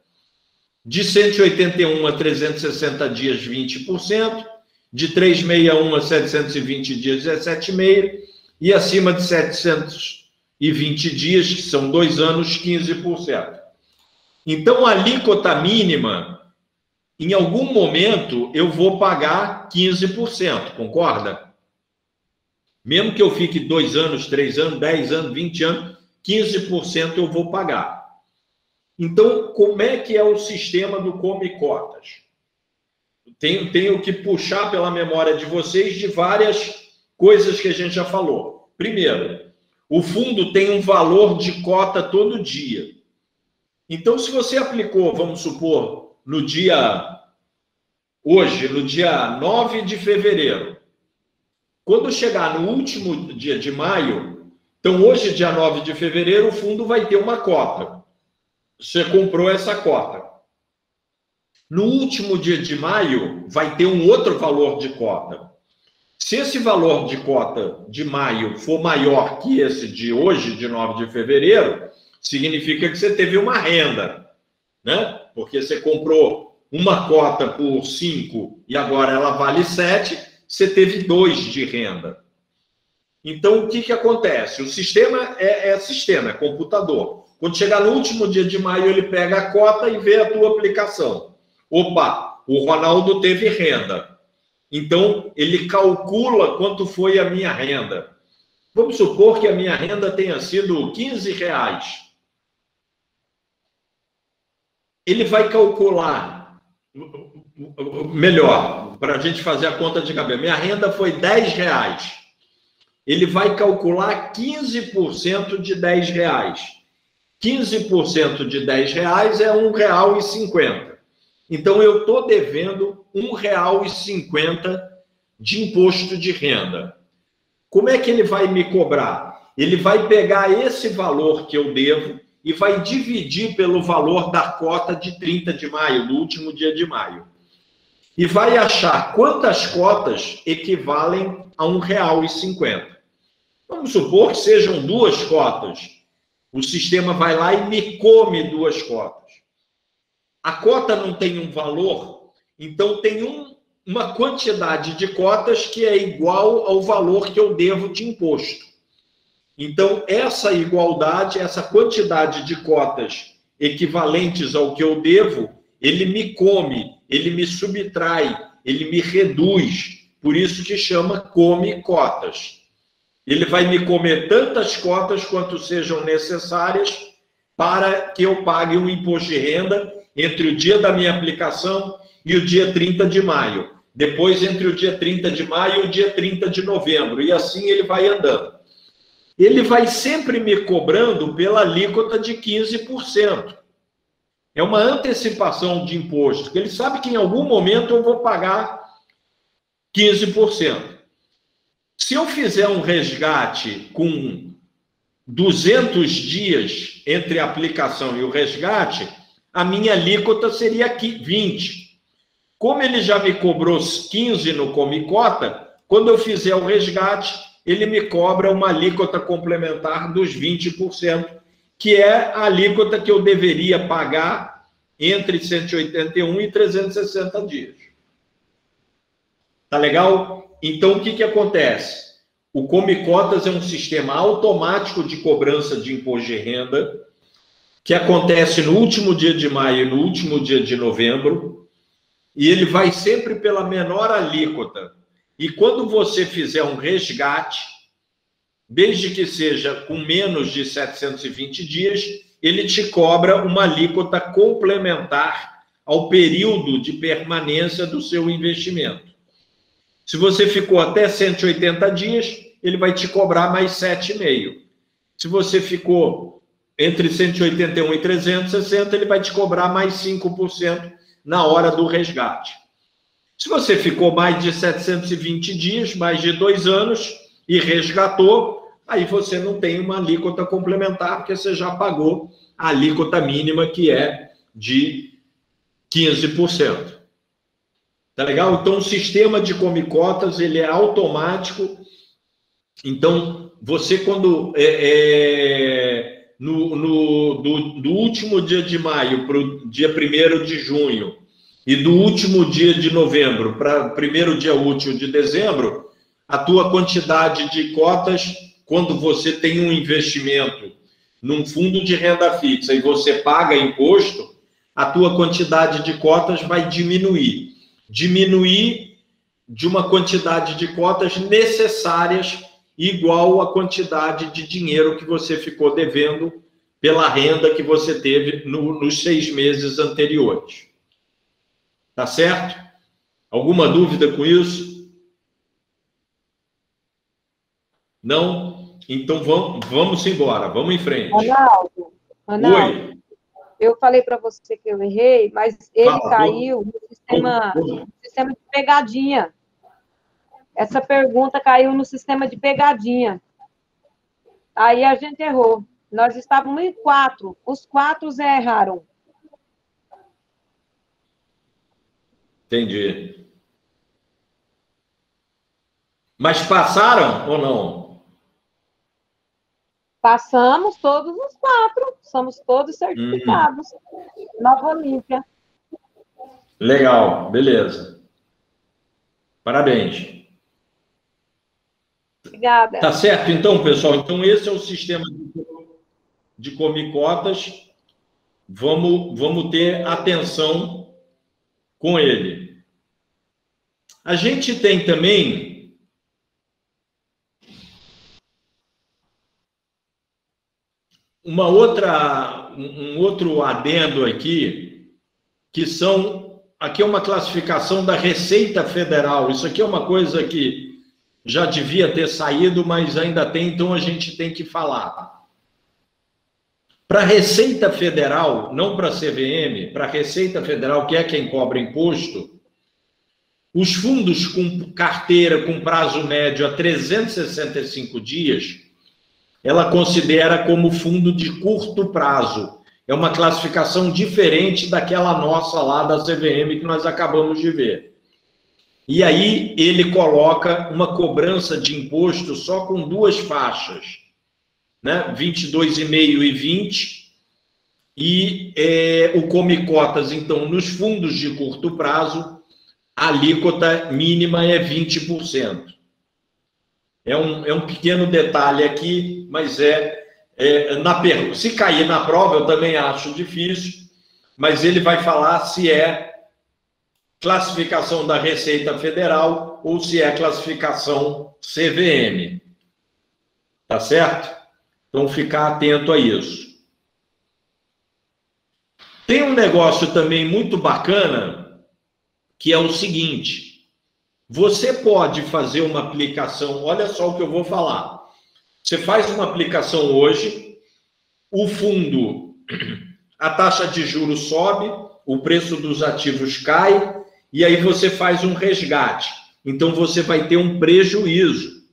De 181 a 360 dias, 20%. De 361 a 720 dias, 17,5%. E acima de 720 dias, que são 2 anos, 15%. Então, a alíquota mínima, em algum momento, eu vou pagar 15%, concorda? Mesmo que eu fique 2 anos, 3 anos, 10 anos, 20 anos, 15% eu vou pagar. Então, como é que é o sistema do Come Cotas? Tenho que puxar pela memória de vocês de várias coisas que a gente já falou. Primeiro, o fundo tem um valor de cota todo dia. Então, se você aplicou, vamos supor, hoje, no dia 9 de fevereiro, quando chegar no último dia de maio, então hoje, dia 9 de fevereiro, o fundo vai ter uma cota. Você comprou essa cota. No último dia de maio, vai ter um outro valor de cota. Se esse valor de cota de maio for maior que esse de hoje, de 9 de fevereiro, significa que você teve uma renda, né? Porque você comprou uma cota por 5 e agora ela vale 7, você teve 2 de renda. Então, o que acontece? O sistema é computador. Quando chegar no último dia de maio, ele pega a cota e vê a tua aplicação. Opa, o Ronaldo teve renda. Então, ele calcula quanto foi a minha renda. Vamos supor que a minha renda tenha sido R$15. Ele vai calcular, melhor, para a gente fazer a conta de cabeça. Minha renda foi R$10. Ele vai calcular 15% de R$10. 15% de R$10 é R$1,50. Então, eu estou devendo R$1,50 de imposto de renda. Como é que ele vai me cobrar? Ele vai pegar esse valor que eu devo e vai dividir pelo valor da cota de 30 de maio, do último dia de maio. E vai achar quantas cotas equivalem a R$1,50. Vamos supor que sejam 2 cotas. O sistema vai lá e me come 2 cotas. A cota não tem um valor, então tem uma quantidade de cotas que é igual ao valor que eu devo de imposto. Então, essa igualdade, essa quantidade de cotas equivalentes ao que eu devo, ele me come, ele me subtrai, ele me reduz. Por isso que chama Come Cotas. Ele vai me comer tantas cotas quanto sejam necessárias para que eu pague um imposto de renda entre o dia da minha aplicação e o dia 30 de maio. Depois, entre o dia 30 de maio e o dia 30 de novembro. E assim ele vai andando. Ele vai sempre me cobrando pela alíquota de 15%. É uma antecipação de imposto, porque ele sabe que em algum momento eu vou pagar 15%. Se eu fizer um resgate com 200 dias entre a aplicação e o resgate, a minha alíquota seria 20%. Como ele já me cobrou 15% no Come Cota, quando eu fizer o resgate, ele me cobra uma alíquota complementar dos 20%, que é a alíquota que eu deveria pagar entre 181 e 360 dias. Tá legal? Então, o que acontece? O Come Cotas é um sistema automático de cobrança de imposto de renda, que acontece no último dia de maio e no último dia de novembro. e ele vai sempre pela menor alíquota. E quando você fizer um resgate, desde que seja com menos de 720 dias, ele te cobra uma alíquota complementar ao período de permanência do seu investimento. Se você ficou até 180 dias, ele vai te cobrar mais 7,5. Se você ficou entre 181 e 360, ele vai te cobrar mais 5% na hora do resgate. Se você ficou mais de 720 dias, mais de 2 anos, e resgatou, aí você não tem uma alíquota complementar, porque você já pagou a alíquota mínima, que é de 15%. Tá legal? Então, o sistema de come-cotas, ele é automático. Então, você, quando do último dia de maio para o dia 1º de junho e do último dia de novembro para o primeiro dia útil de dezembro, a tua quantidade de cotas, quando você tem um investimento num fundo de renda fixa e você paga imposto, a tua quantidade de cotas vai diminuir. Diminuir de uma quantidade de cotas necessárias igual à quantidade de dinheiro que você ficou devendo pela renda que você teve nos 6 meses anteriores. Tá certo? Alguma dúvida com isso? Não? Então vamos embora, vamos em frente. Ronaldo, Oi. Eu falei para você que eu errei, mas ele caiu no sistema de pegadinha. Essa pergunta caiu no sistema de pegadinha. Aí a gente errou. Nós estávamos em 4. Os 4 erraram. Entendi. Mas passaram ou não? Passamos todos os 4. Somos todos certificados. Nova Olímpia. Legal, beleza. Parabéns. Obrigada. Tá certo, então, pessoal? Então, esse é o sistema de come-cotas. Vamos ter atenção com ele. A gente tem também um outro adendo aqui, que são... Aqui é uma classificação da Receita Federal. Isso aqui é uma coisa que já devia ter saído, mas ainda tem, então a gente tem que falar. Para a Receita Federal, não para a CVM, para a Receita Federal, que é quem cobra imposto, os fundos com carteira com prazo médio a 365 dias, ela considera como fundo de curto prazo. É uma classificação diferente daquela nossa lá da CVM que nós acabamos de ver. E aí ele coloca uma cobrança de imposto só com 2 faixas, né? 22,5 e 20. E o come-cotas, então, nos fundos de curto prazo, a alíquota mínima é 20%. É um pequeno detalhe aqui, mas se cair na prova, eu também acho difícil, mas ele vai falar se é classificação da Receita Federal ou se é classificação CVM. Tá certo? Então, ficar atento a isso. Tem um negócio também muito bacana, que é o seguinte: você pode fazer uma aplicação, olha só o que eu vou falar. Você faz uma aplicação hoje, o fundo, a taxa de juros sobe, o preço dos ativos cai, e aí você faz um resgate. Então, você vai ter um prejuízo,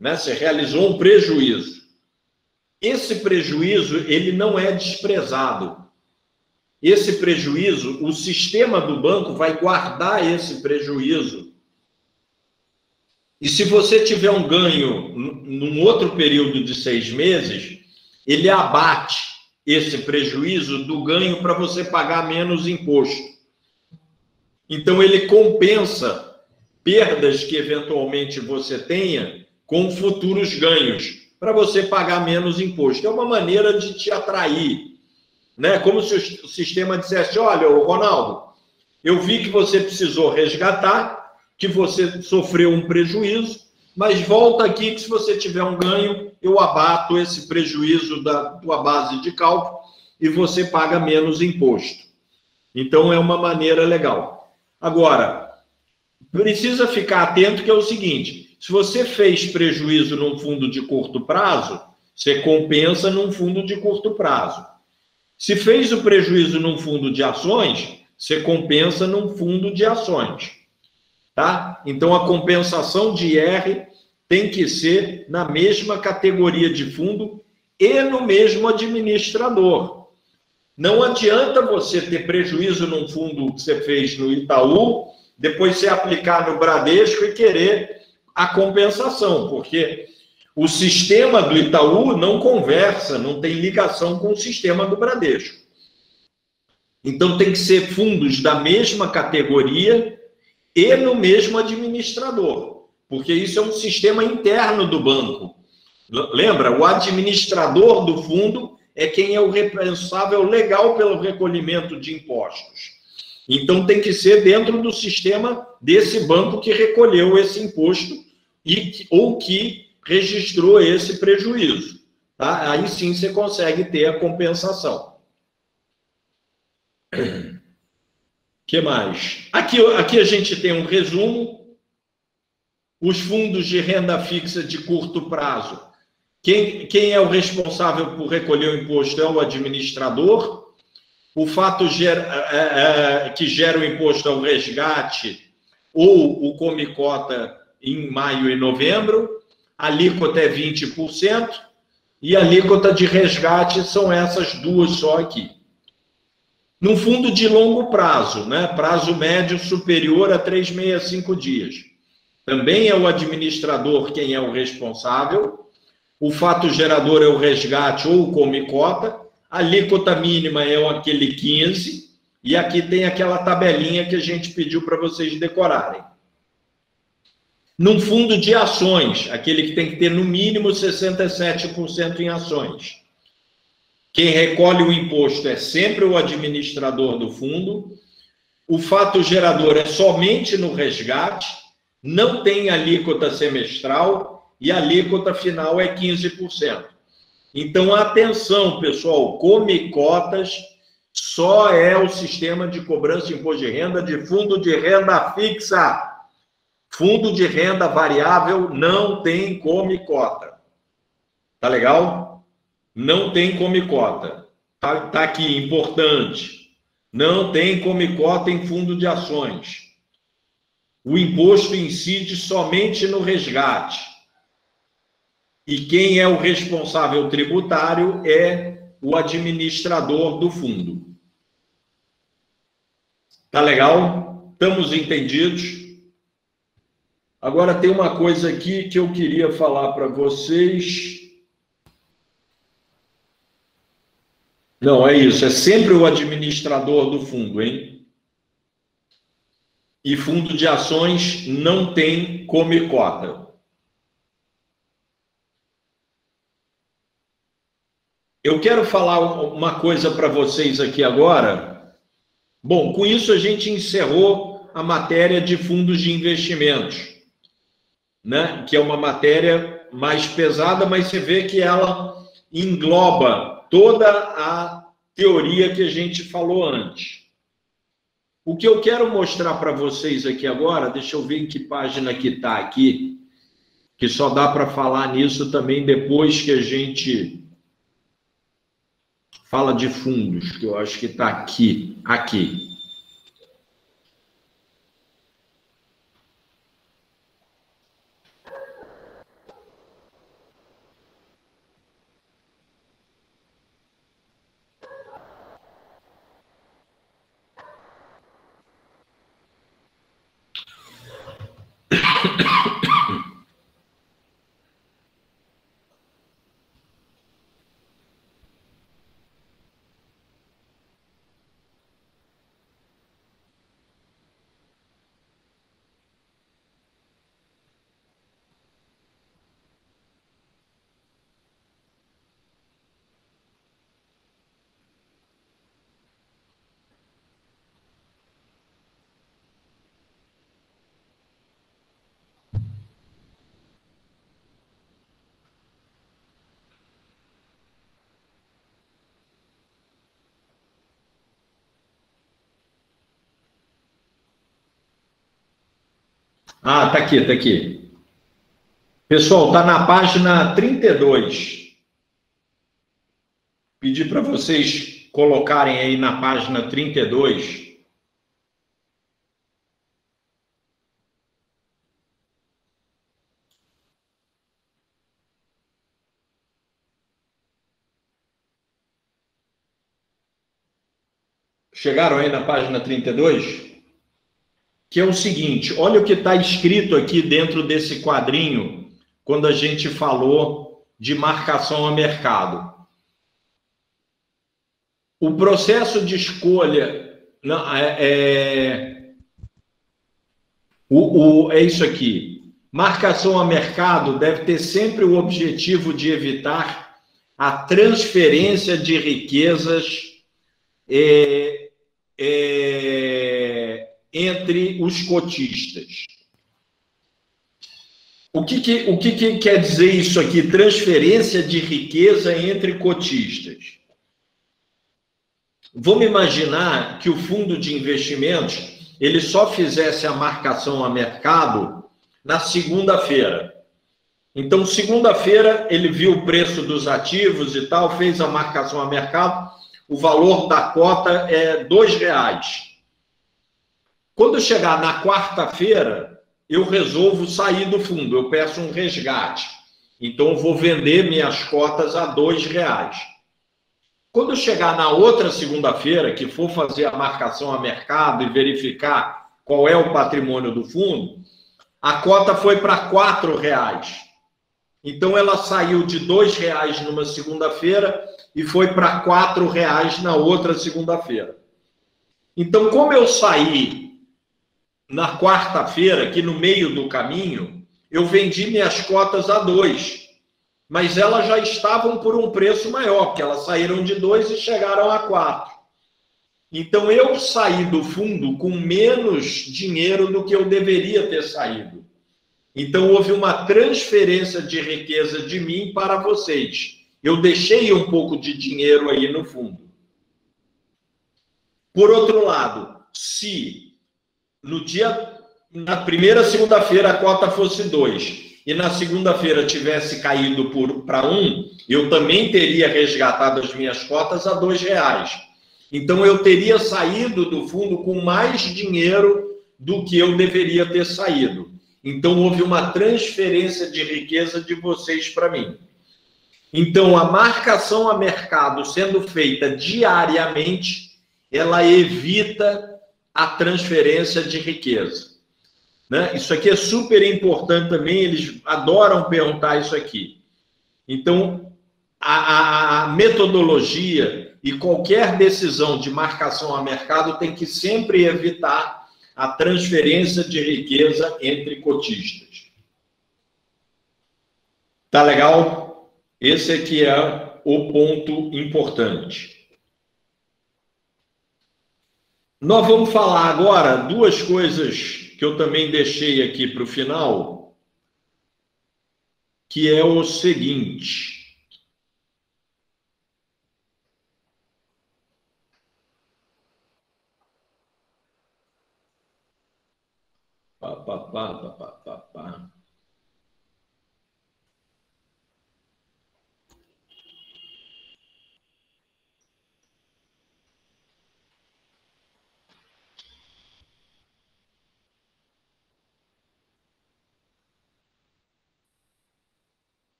né? Você realizou um prejuízo. Esse prejuízo, ele não é desprezado. Esse prejuízo, o sistema do banco vai guardar esse prejuízo. E se você tiver um ganho num outro período de 6 meses, ele abate esse prejuízo do ganho para você pagar menos imposto. Então, ele compensa perdas que eventualmente você tenha com futuros ganhos, para você pagar menos imposto. É uma maneira de te atrair, né? Como se o sistema dissesse: olha, Ronaldo, eu vi que você precisou resgatar, que você sofreu um prejuízo, mas volta aqui que se você tiver um ganho, eu abato esse prejuízo da tua base de cálculo e você paga menos imposto. Então, é uma maneira legal. Agora, precisa ficar atento que é o seguinte, se você fez prejuízo num fundo de curto prazo, você compensa num fundo de curto prazo. Se fez o prejuízo num fundo de ações, você compensa num fundo de ações. Tá? Então, a compensação de IR tem que ser na mesma categoria de fundo e no mesmo administrador. Não adianta você ter prejuízo num fundo que você fez no Itaú, depois você aplicar no Bradesco e querer a compensação, porque o sistema do Itaú não conversa, não tem ligação com o sistema do Bradesco. Então, tem que ser fundos da mesma categoria e no mesmo administrador, porque isso é um sistema interno do banco. Lembra? O administrador do fundo é quem é o responsável legal pelo recolhimento de impostos. Então, tem que ser dentro do sistema desse banco que recolheu esse imposto ou que registrou esse prejuízo. Tá? Aí sim você consegue ter a compensação. O que mais? Aqui a gente tem um resumo. Os fundos de renda fixa de curto prazo. Quem é o responsável por recolher o imposto é o administrador. O fato que gera o imposto é o resgate ou o come-cota em maio e novembro. A alíquota é 20% e a alíquota de resgate são essas duas só aqui. Num fundo de longo prazo, né? Prazo médio superior a 365 dias. Também é o administrador quem é o responsável. O fato gerador é o resgate ou o come-cota. A alíquota mínima é aquele 15%. E aqui tem aquela tabelinha que a gente pediu para vocês decorarem. Num fundo de ações, aquele que tem que ter no mínimo 67% em ações. Quem recolhe o imposto é sempre o administrador do fundo. O fato gerador é somente no resgate, não tem alíquota semestral e a alíquota final é 15%. Então, atenção, pessoal, come-cotas só é o sistema de cobrança de imposto de renda de fundo de renda fixa. Fundo de renda variável não tem come-cota. Tá legal? Não tem come-cota. Tá aqui, importante. Não tem come-cota em fundo de ações. O imposto incide somente no resgate. E quem é o responsável tributário é o administrador do fundo. Tá legal? Estamos entendidos? Agora tem uma coisa aqui que eu queria falar para vocês. Não, é isso. É sempre o administrador do fundo, hein? E fundo de ações não tem come-cota. Eu quero falar uma coisa para vocês aqui agora. Bom, com isso a gente encerrou a matéria de fundos de investimentos, né? Que é uma matéria mais pesada, mas você vê que ela engloba toda a teoria que a gente falou antes. O que eu quero mostrar para vocês aqui agora, deixa eu ver em que página que está aqui, que só dá para falar nisso também depois que a gente fala de fundos, que eu acho que está aqui. Ah, tá aqui, tá aqui. Pessoal, tá na página 32. Pedi para vocês colocarem aí na página 32. Chegaram aí na página 32? Que é o seguinte, olha o que está escrito aqui dentro desse quadrinho, quando a gente falou de marcação a mercado. O processo de escolha não, é isso aqui. Marcação a mercado deve ter sempre o objetivo de evitar a transferência de riquezas entre os cotistas. O que quer dizer isso aqui? Transferência de riqueza entre cotistas. Vamos imaginar que o fundo de investimentos ele só fizesse a marcação a mercado na segunda-feira. Então, segunda-feira, ele viu o preço dos ativos e tal, fez a marcação a mercado, o valor da cota é R$2. Quando chegar na quarta-feira, eu resolvo sair do fundo, eu peço um resgate. Então, eu vou vender minhas cotas a R$2. Quando eu chegar na outra segunda-feira, que for fazer a marcação a mercado e verificar qual é o patrimônio do fundo, a cota foi para R$4. Então, ela saiu de R$2 numa segunda-feira e foi para R$4 na outra segunda-feira. Então, como eu saí na quarta-feira, que no meio do caminho, eu vendi minhas cotas a R$2. Mas elas já estavam por um preço maior, porque elas saíram de 2 e chegaram a 4. Então, eu saí do fundo com menos dinheiro do que eu deveria ter saído. Então, houve uma transferência de riqueza de mim para vocês. Eu deixei um pouco de dinheiro aí no fundo. Por outro lado, se na primeira segunda-feira a cota fosse 2 e na segunda-feira tivesse caído para 1, eu também teria resgatado as minhas cotas a R$2. Então, eu teria saído do fundo com mais dinheiro do que eu deveria ter saído. Então, houve uma transferência de riqueza de vocês para mim. Então, a marcação a mercado sendo feita diariamente, ela evita a transferência de riqueza. Né? Isso aqui é super importante também, eles adoram perguntar isso aqui. Então, a metodologia e qualquer decisão de marcação a mercado tem que sempre evitar a transferência de riqueza entre cotistas. Tá legal? Esse aqui é o ponto importante. Nós vamos falar agora duas coisas que eu também deixei aqui para o final, que é o seguinte.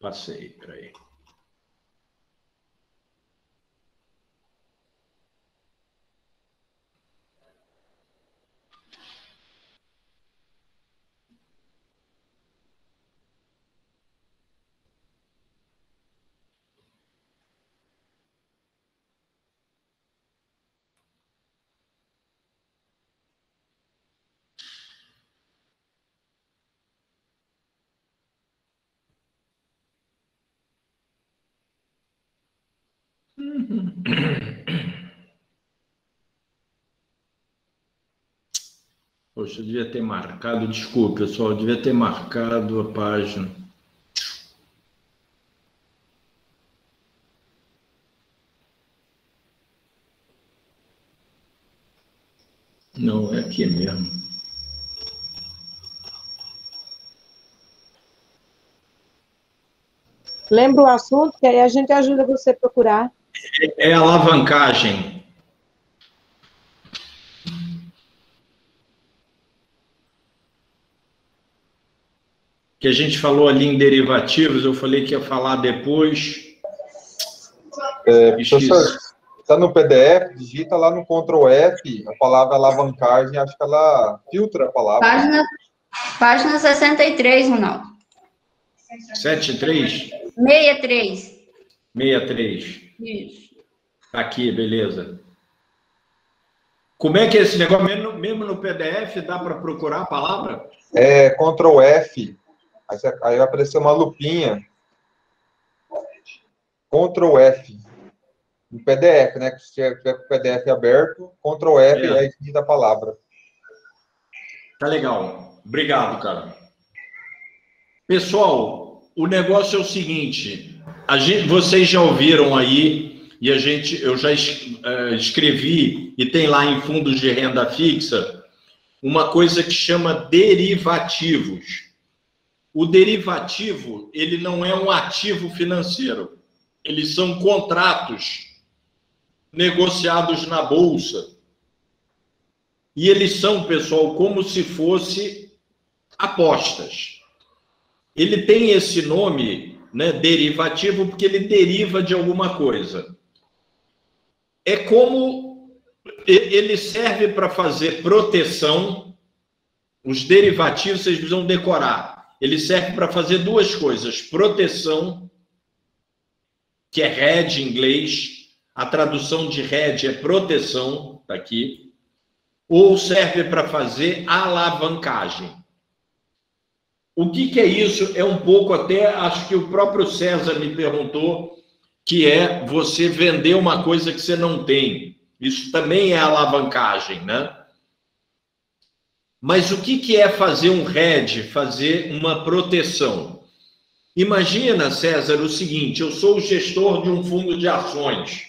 Passei, peraí. Poxa, eu devia ter marcado, desculpa, pessoal, eu devia ter marcado a página. Não, é aqui mesmo. Lembra o assunto, que aí a gente ajuda você a procurar. É alavancagem. Que a gente falou ali em derivativos, eu falei que ia falar depois. Professor, está no PDF, digita lá no Ctrl F, a palavra alavancagem, acho que ela filtra a palavra. Página 63, Ronaldo. 73? 63. 63. Isso. Aqui, beleza. Como é que é esse negócio? Mesmo no PDF dá para procurar a palavra? Ctrl F, aí vai aparecer uma lupinha. Ctrl F. No PDF, né? Se tiver com o PDF aberto, Ctrl F, aí digita a palavra. Tá legal. Obrigado, cara. Pessoal, o negócio é o seguinte, vocês já ouviram aí, e eu já escrevi, e tem lá em fundos de renda fixa, uma coisa que chama derivativos. O derivativo, ele não é um ativo financeiro. Eles são contratos negociados na bolsa. E eles são, pessoal, como se fosse apostas. Ele tem esse nome, né, derivativo, porque ele deriva de alguma coisa. É como ele serve para fazer proteção. Os derivativos, vocês precisam decorar. Ele serve para fazer duas coisas. Proteção, que é hedge em inglês. A tradução de hedge é proteção, tá aqui. Ou serve para fazer alavancagem. O que é isso? É um pouco até, acho que o próprio César me perguntou, que é você vender uma coisa que você não tem. Isso também é alavancagem, né? Mas o que é fazer um hedge, fazer uma proteção? Imagina, César, o seguinte, eu sou o gestor de um fundo de ações.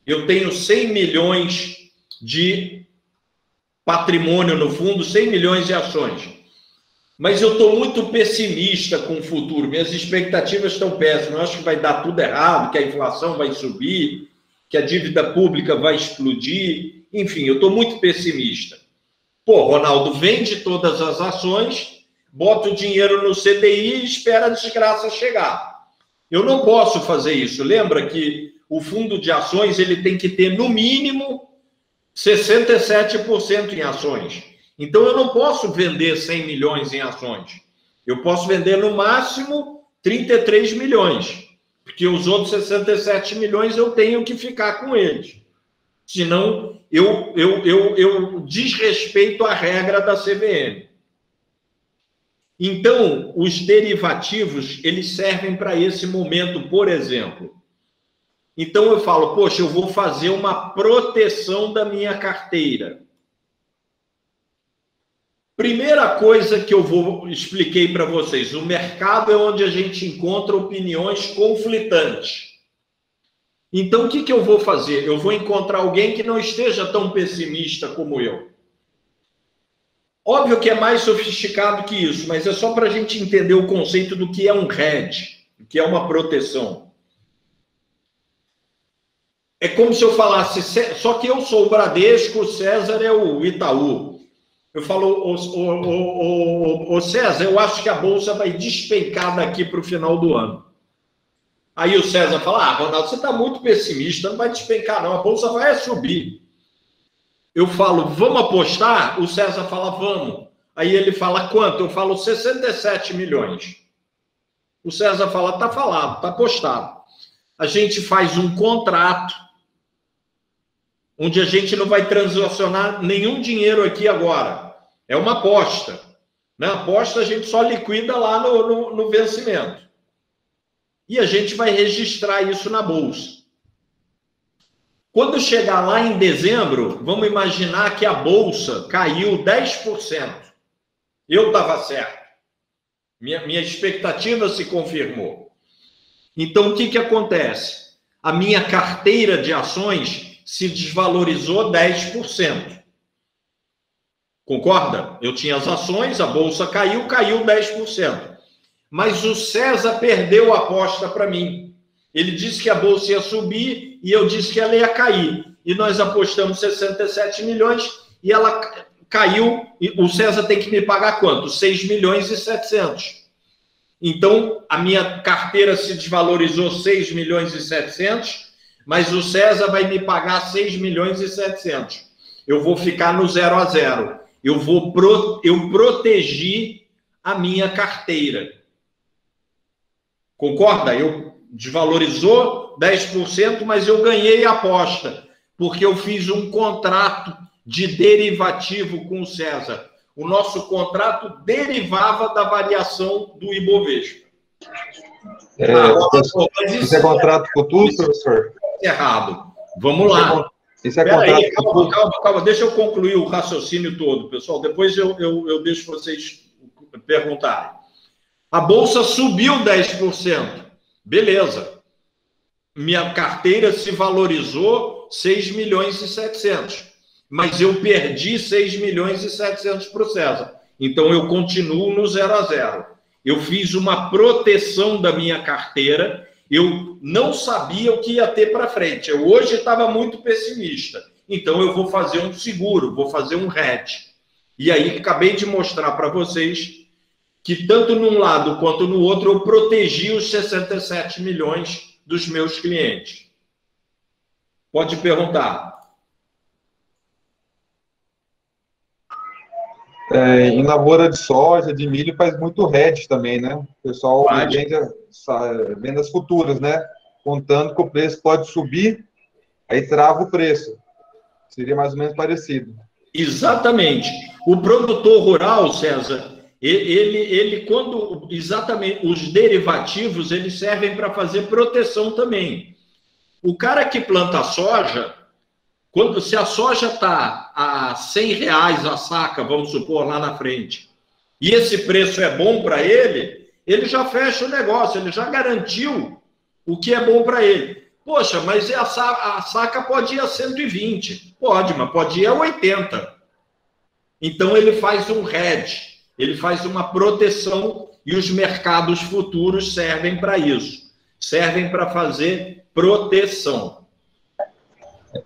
Eu tenho 100 milhões de patrimônio no fundo, 100 milhões de ações. Mas eu estou muito pessimista com o futuro. Minhas expectativas estão péssimas. Eu acho que vai dar tudo errado, que a inflação vai subir, que a dívida pública vai explodir. Enfim, eu estou muito pessimista. Pô, Ronaldo, vende todas as ações, bota o dinheiro no CDI e espera a desgraça chegar. Eu não posso fazer isso. Lembra que o fundo de ações ele tem que ter, no mínimo, 67% em ações. Então, eu não posso vender 100 milhões em ações. Eu posso vender, no máximo, 33 milhões. Porque os outros 67 milhões eu tenho que ficar com eles. Senão, eu desrespeito a regra da CVM. Então, os derivativos, eles servem para esse momento, por exemplo. Então, eu falo, poxa, eu vou fazer uma proteção da minha carteira. Primeira coisa que eu expliquei para vocês, o mercado é onde a gente encontra opiniões conflitantes. Então, o que eu vou fazer? Eu vou encontrar alguém que não esteja tão pessimista como eu. Óbvio que é mais sofisticado que isso, mas é só para a gente entender o conceito do que é um hedge, do que é uma proteção. É como se eu falasse, só que eu sou o Bradesco, o César é o Itaú. Eu falo, ô César, eu acho que a Bolsa vai despencar daqui para o final do ano. Aí o César fala, Ronaldo, você está muito pessimista, não vai despencar não, a Bolsa vai subir. Eu falo, vamos apostar? O César fala, vamos. Aí ele fala, quanto? Eu falo, 67 milhões. O César fala, tá falado, tá apostado. A gente faz um contrato, onde a gente não vai transacionar nenhum dinheiro aqui agora. É uma aposta. Na aposta, a gente só liquida lá no vencimento. E a gente vai registrar isso na Bolsa. Quando chegar lá em dezembro, vamos imaginar que a Bolsa caiu 10%. Eu estava certo. Minha expectativa se confirmou. Então, o que acontece? A minha carteira de ações se desvalorizou 10%. Concorda? Eu tinha as ações, a bolsa caiu 10%. Mas o César perdeu a aposta para mim. Ele disse que a bolsa ia subir e eu disse que ela ia cair. E nós apostamos 67 milhões e ela caiu. E o César tem que me pagar quanto? 6 milhões e 700. Então, a minha carteira se desvalorizou 6 milhões e 700, mas o César vai me pagar 6 milhões e 700. Eu vou ficar no 0 a 0. Eu protegi a minha carteira. Concorda? Eu desvalorizou 10%, mas eu ganhei a aposta, porque eu fiz um contrato de derivativo com o César. O nosso contrato derivava da variação do Ibovespa. Isso é contrato futuro, professor? Errado. Vamos lá. Isso é contrato aí, calma. Deixa eu concluir o raciocínio todo, pessoal. Depois eu deixo vocês perguntarem. A bolsa subiu 10%. Beleza. Minha carteira se valorizou 6 milhões e 700. Mas eu perdi 6 milhões e 700 para o César. Então, eu continuo no 0 a 0. Eu fiz uma proteção da minha carteira. Eu não sabia o que ia ter para frente. Eu hoje estava muito pessimista. Então, eu vou fazer um seguro, vou fazer um hedge. E aí, acabei de mostrar para vocês que tanto num lado quanto no outro eu protegi os 67 milhões dos meus clientes. Pode perguntar. Em lavoura de soja, de milho, faz muito hedge também, né? O pessoal vende as futuras, né? Contando que o preço pode subir, aí trava o preço. Seria mais ou menos parecido. Exatamente. O produtor rural, César, ele quando exatamente os derivativos, eles servem para fazer proteção também. O cara que planta soja, se a soja está a R$100 a saca, vamos supor, lá na frente, e esse preço é bom para ele, ele já fecha o negócio, ele já garantiu o que é bom para ele. Poxa, mas a saca pode ir a 120. Pode, mas pode ir a 80. Então, ele faz um hedge, ele faz uma proteção e os mercados futuros servem para isso. Servem para fazer proteção.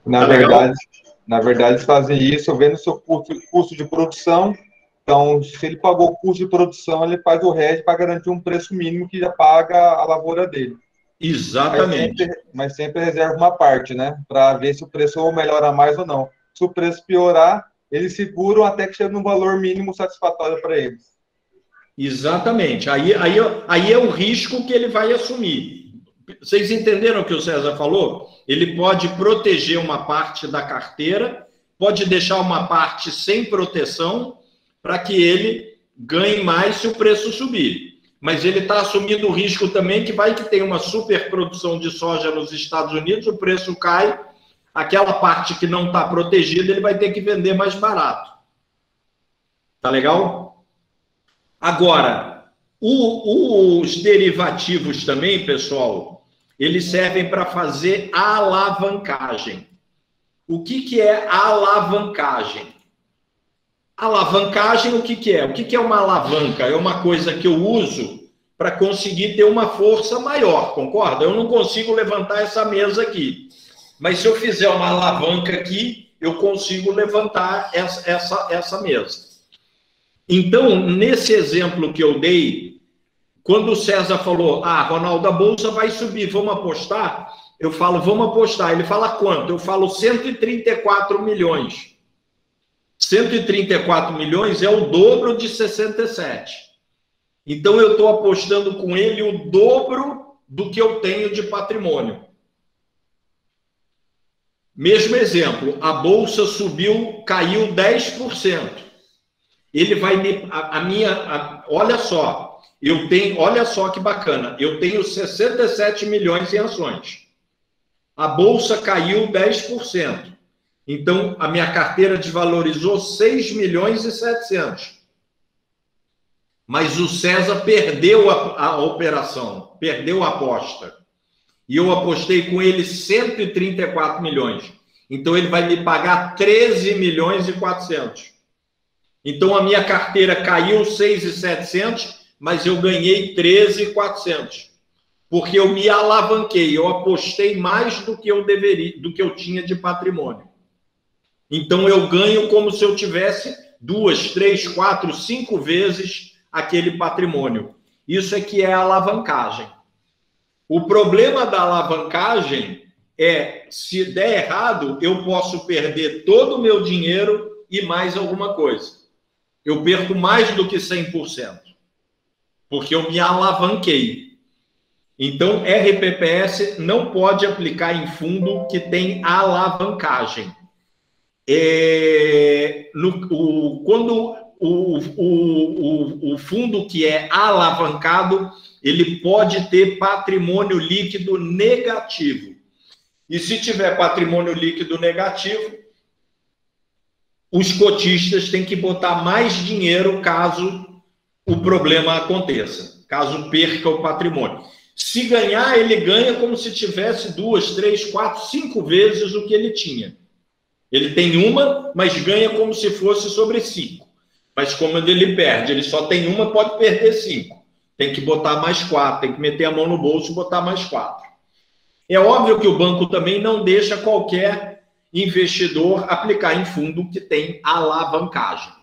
Na verdade, eles fazem isso vendo o seu custo de produção. Então, se ele pagou o custo de produção, ele faz o hedge para garantir um preço mínimo que já paga a lavoura dele. Exatamente. Mas sempre reserva uma parte, né? Para ver se o preço melhora mais ou não. Se o preço piorar, eles seguram até que chegue num valor mínimo satisfatório para eles. Exatamente. Aí é o risco que ele vai assumir. Vocês entenderam o que o César falou? Ele pode proteger uma parte da carteira, pode deixar uma parte sem proteção para que ele ganhe mais se o preço subir. Mas ele está assumindo o risco também que vai que tem uma superprodução de soja nos Estados Unidos, o preço cai, aquela parte que não está protegida, ele vai ter que vender mais barato. Tá legal? Agora, os derivativos também, pessoal, eles servem para fazer a alavancagem. O que é a alavancagem? Alavancagem, o que é? O que é uma alavanca? É uma coisa que eu uso para conseguir ter uma força maior, concorda? Eu não consigo levantar essa mesa aqui. Mas se eu fizer uma alavanca aqui, eu consigo levantar essa mesa. Então, nesse exemplo que eu dei, quando o César falou, Ronaldo, a bolsa vai subir, vamos apostar? Eu falo, vamos apostar. Ele fala quanto? Eu falo 134 milhões. 134 milhões é o dobro de 67. Então, eu estou apostando com ele o dobro do que eu tenho de patrimônio. Mesmo exemplo, a bolsa subiu, caiu 10%. Ele vai me... olha só, olha só que bacana, eu tenho 67 milhões em ações. A bolsa caiu 10%. Então, a minha carteira desvalorizou 6 milhões e 700. Mas o César perdeu a operação, perdeu a aposta. E eu apostei com ele 134 milhões. Então, ele vai me pagar 13 milhões e 400. Então, a minha carteira caiu 6.700, mas eu ganhei 13.400. Porque eu me alavanquei, eu apostei mais do que eu deveria, do que eu tinha de patrimônio. Então, eu ganho como se eu tivesse 2, 3, 4, 5 vezes aquele patrimônio. Isso é que é a alavancagem. O problema da alavancagem é, se der errado, eu posso perder todo o meu dinheiro e mais alguma coisa. Eu perco mais do que 100%, porque eu me alavanquei. Então, RPPS não pode aplicar em fundo que tem alavancagem. Quando o fundo que é alavancado, ele pode ter patrimônio líquido negativo. E se tiver patrimônio líquido negativo, os cotistas têm que botar mais dinheiro caso o problema aconteça, caso perca o patrimônio. Se ganhar, ele ganha como se tivesse 2, 3, 4, 5 vezes o que ele tinha. Ele tem uma, mas ganha como se fosse sobre 5. Mas como ele perde, ele só tem uma, pode perder 5. Tem que botar mais 4, tem que meter a mão no bolso e botar mais 4. É óbvio que o banco também não deixa qualquer investidor aplicar em fundo que tem alavancagem,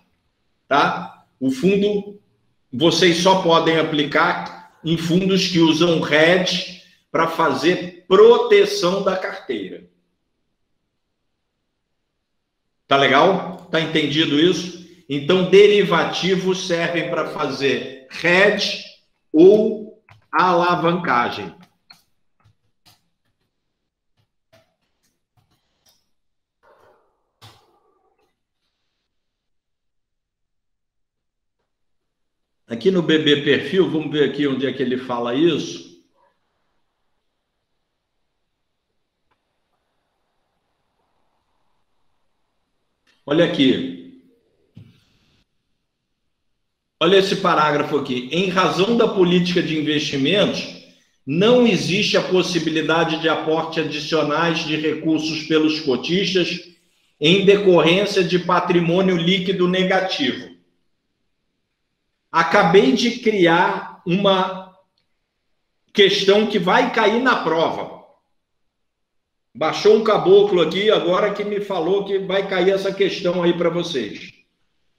tá? O fundo, vocês só podem aplicar em fundos que usam hedge para fazer proteção da carteira. Tá legal? Tá entendido isso? Então, derivativos servem para fazer hedge ou alavancagem. Aqui no BB Perfil, vamos ver aqui onde é que ele fala isso. Olha aqui. Olha esse parágrafo aqui. Em razão da política de investimentos, não existe a possibilidade de aporte adicionais de recursos pelos cotistas em decorrência de patrimônio líquido negativo. Acabei de criar uma questão que vai cair na prova. Baixou um caboclo aqui agora que me falou que vai cair essa questão aí para vocês.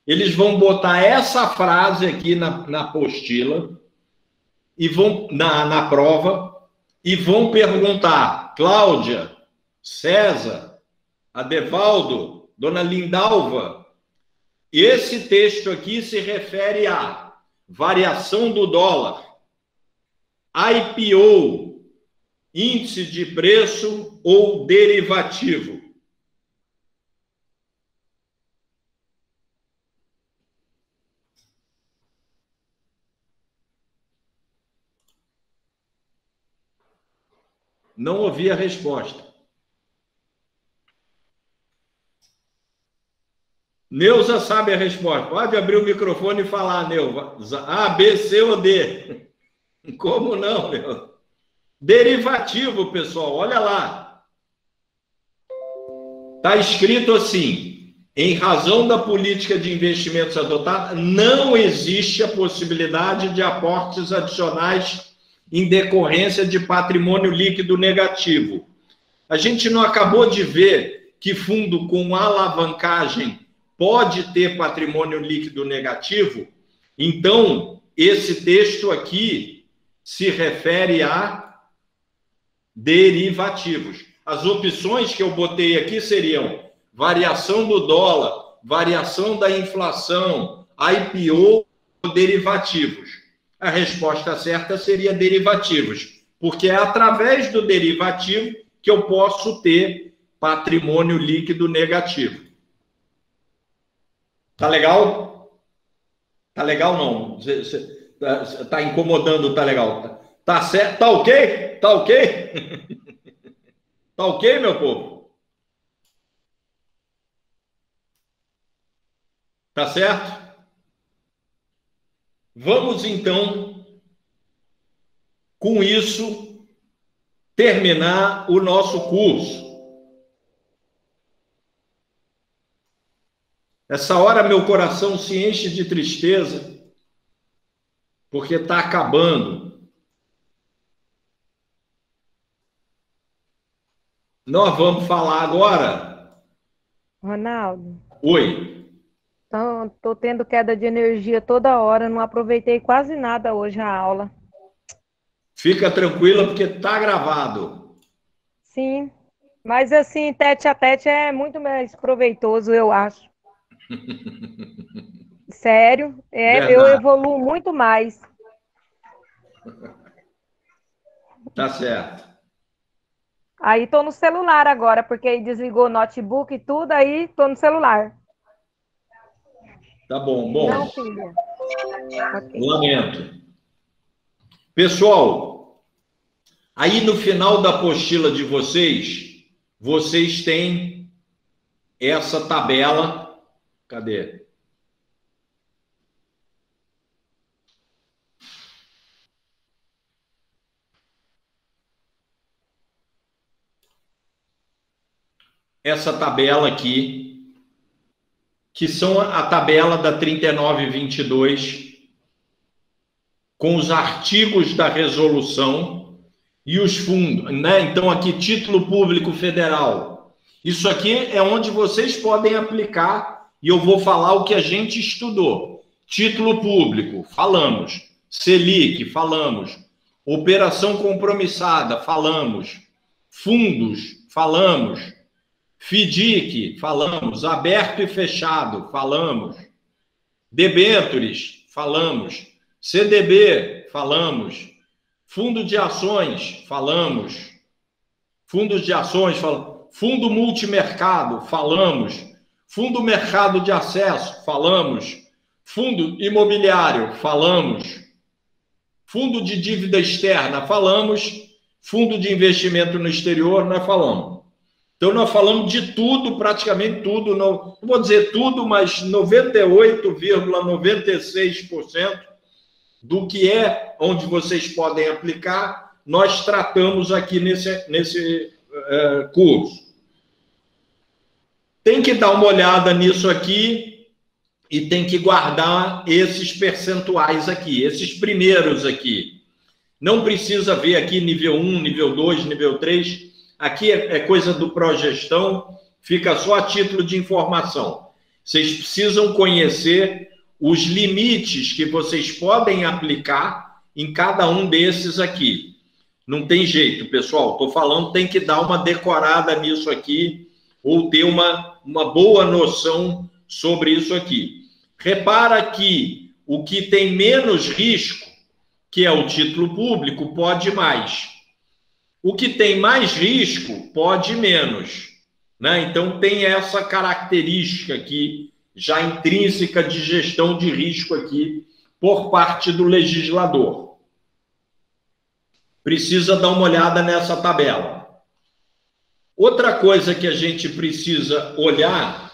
Eles vão botar essa frase aqui na apostila e vão na prova e vão perguntar: Cláudia, César, Adevaldo, Dona Lindalva, esse texto aqui se refere a variação do dólar, IPO, índice de preço ou derivativo? Não ouvi a resposta. Neuza sabe a resposta. Pode abrir o microfone e falar, Neuza. A, B, C ou D? Como não, Neuza? Derivativo, pessoal, olha lá. Está escrito assim: em razão da política de investimentos adotada, não existe a possibilidade de aportes adicionais em decorrência de patrimônio líquido negativo. A gente não acabou de ver que fundo com alavancagem pode ter patrimônio líquido negativo? Então, esse texto aqui se refere a derivativos. As opções que eu botei aqui seriam variação do dólar, variação da inflação, IPO ou derivativos. A resposta certa seria derivativos, porque é através do derivativo que eu posso ter patrimônio líquido negativo. Tá legal? Tá legal não? Tá incomodando, tá legal? Tá certo? Tá ok? Tá ok? Tá ok, meu povo? Tá certo? Vamos, então, com isso, terminar o nosso curso. Essa hora meu coração se enche de tristeza, porque está acabando. Nós vamos falar agora. Ronaldo. Oi. Então, tô tendo queda de energia toda hora, não aproveitei quase nada hoje a aula. Fica tranquila, porque está gravado. Sim, mas assim, tete a tete é muito mais proveitoso, eu acho. Sério, eu evoluo muito mais. Tá certo. Aí tô no celular agora, porque aí desligou o notebook e tudo, aí tô no celular. Tá bom, Não, filha. Okay. Lamento. Pessoal, aí no final da apostila de vocês, vocês têm essa tabela. Cadê? Essa tabela aqui, que são a tabela da 3922, com os artigos da resolução e os fundos, né? Então, aqui, título público federal. Isso aqui é onde vocês podem aplicar, e eu vou falar o que a gente estudou. Título público, falamos. Selic, falamos. Operação compromissada, falamos. Fundos, falamos. FDIC, falamos. Aberto e fechado, falamos. Debêntures, falamos. CDB, falamos. Fundo de ações, falamos. Fundos de ações, falamos. Fundo multimercado, falamos. Fundo mercado de acesso, falamos. Fundo imobiliário, falamos. Fundo de dívida externa, falamos. Fundo de investimento no exterior, nós falamos. Então, nós falamos de tudo, praticamente tudo. Não vou dizer tudo, mas 98,96% do que é onde vocês podem aplicar, nós tratamos aqui nesse curso. Tem que dar uma olhada nisso aqui e tem que guardar esses percentuais aqui, esses primeiros aqui. Não precisa ver aqui nível 1, nível 2, nível 3. Aqui é coisa do Progestão, fica só a título de informação. Vocês precisam conhecer os limites que vocês podem aplicar em cada um desses aqui. Não tem jeito, pessoal. Estou falando, tem que dar uma decorada nisso aqui ou ter uma boa noção sobre isso aqui. Repara que o que tem menos risco, que é o título público, pode mais. O que tem mais risco pode menos, né? Então, tem essa característica aqui, já intrínseca de gestão de risco aqui, por parte do legislador. Precisa dar uma olhada nessa tabela. Outra coisa que a gente precisa olhar,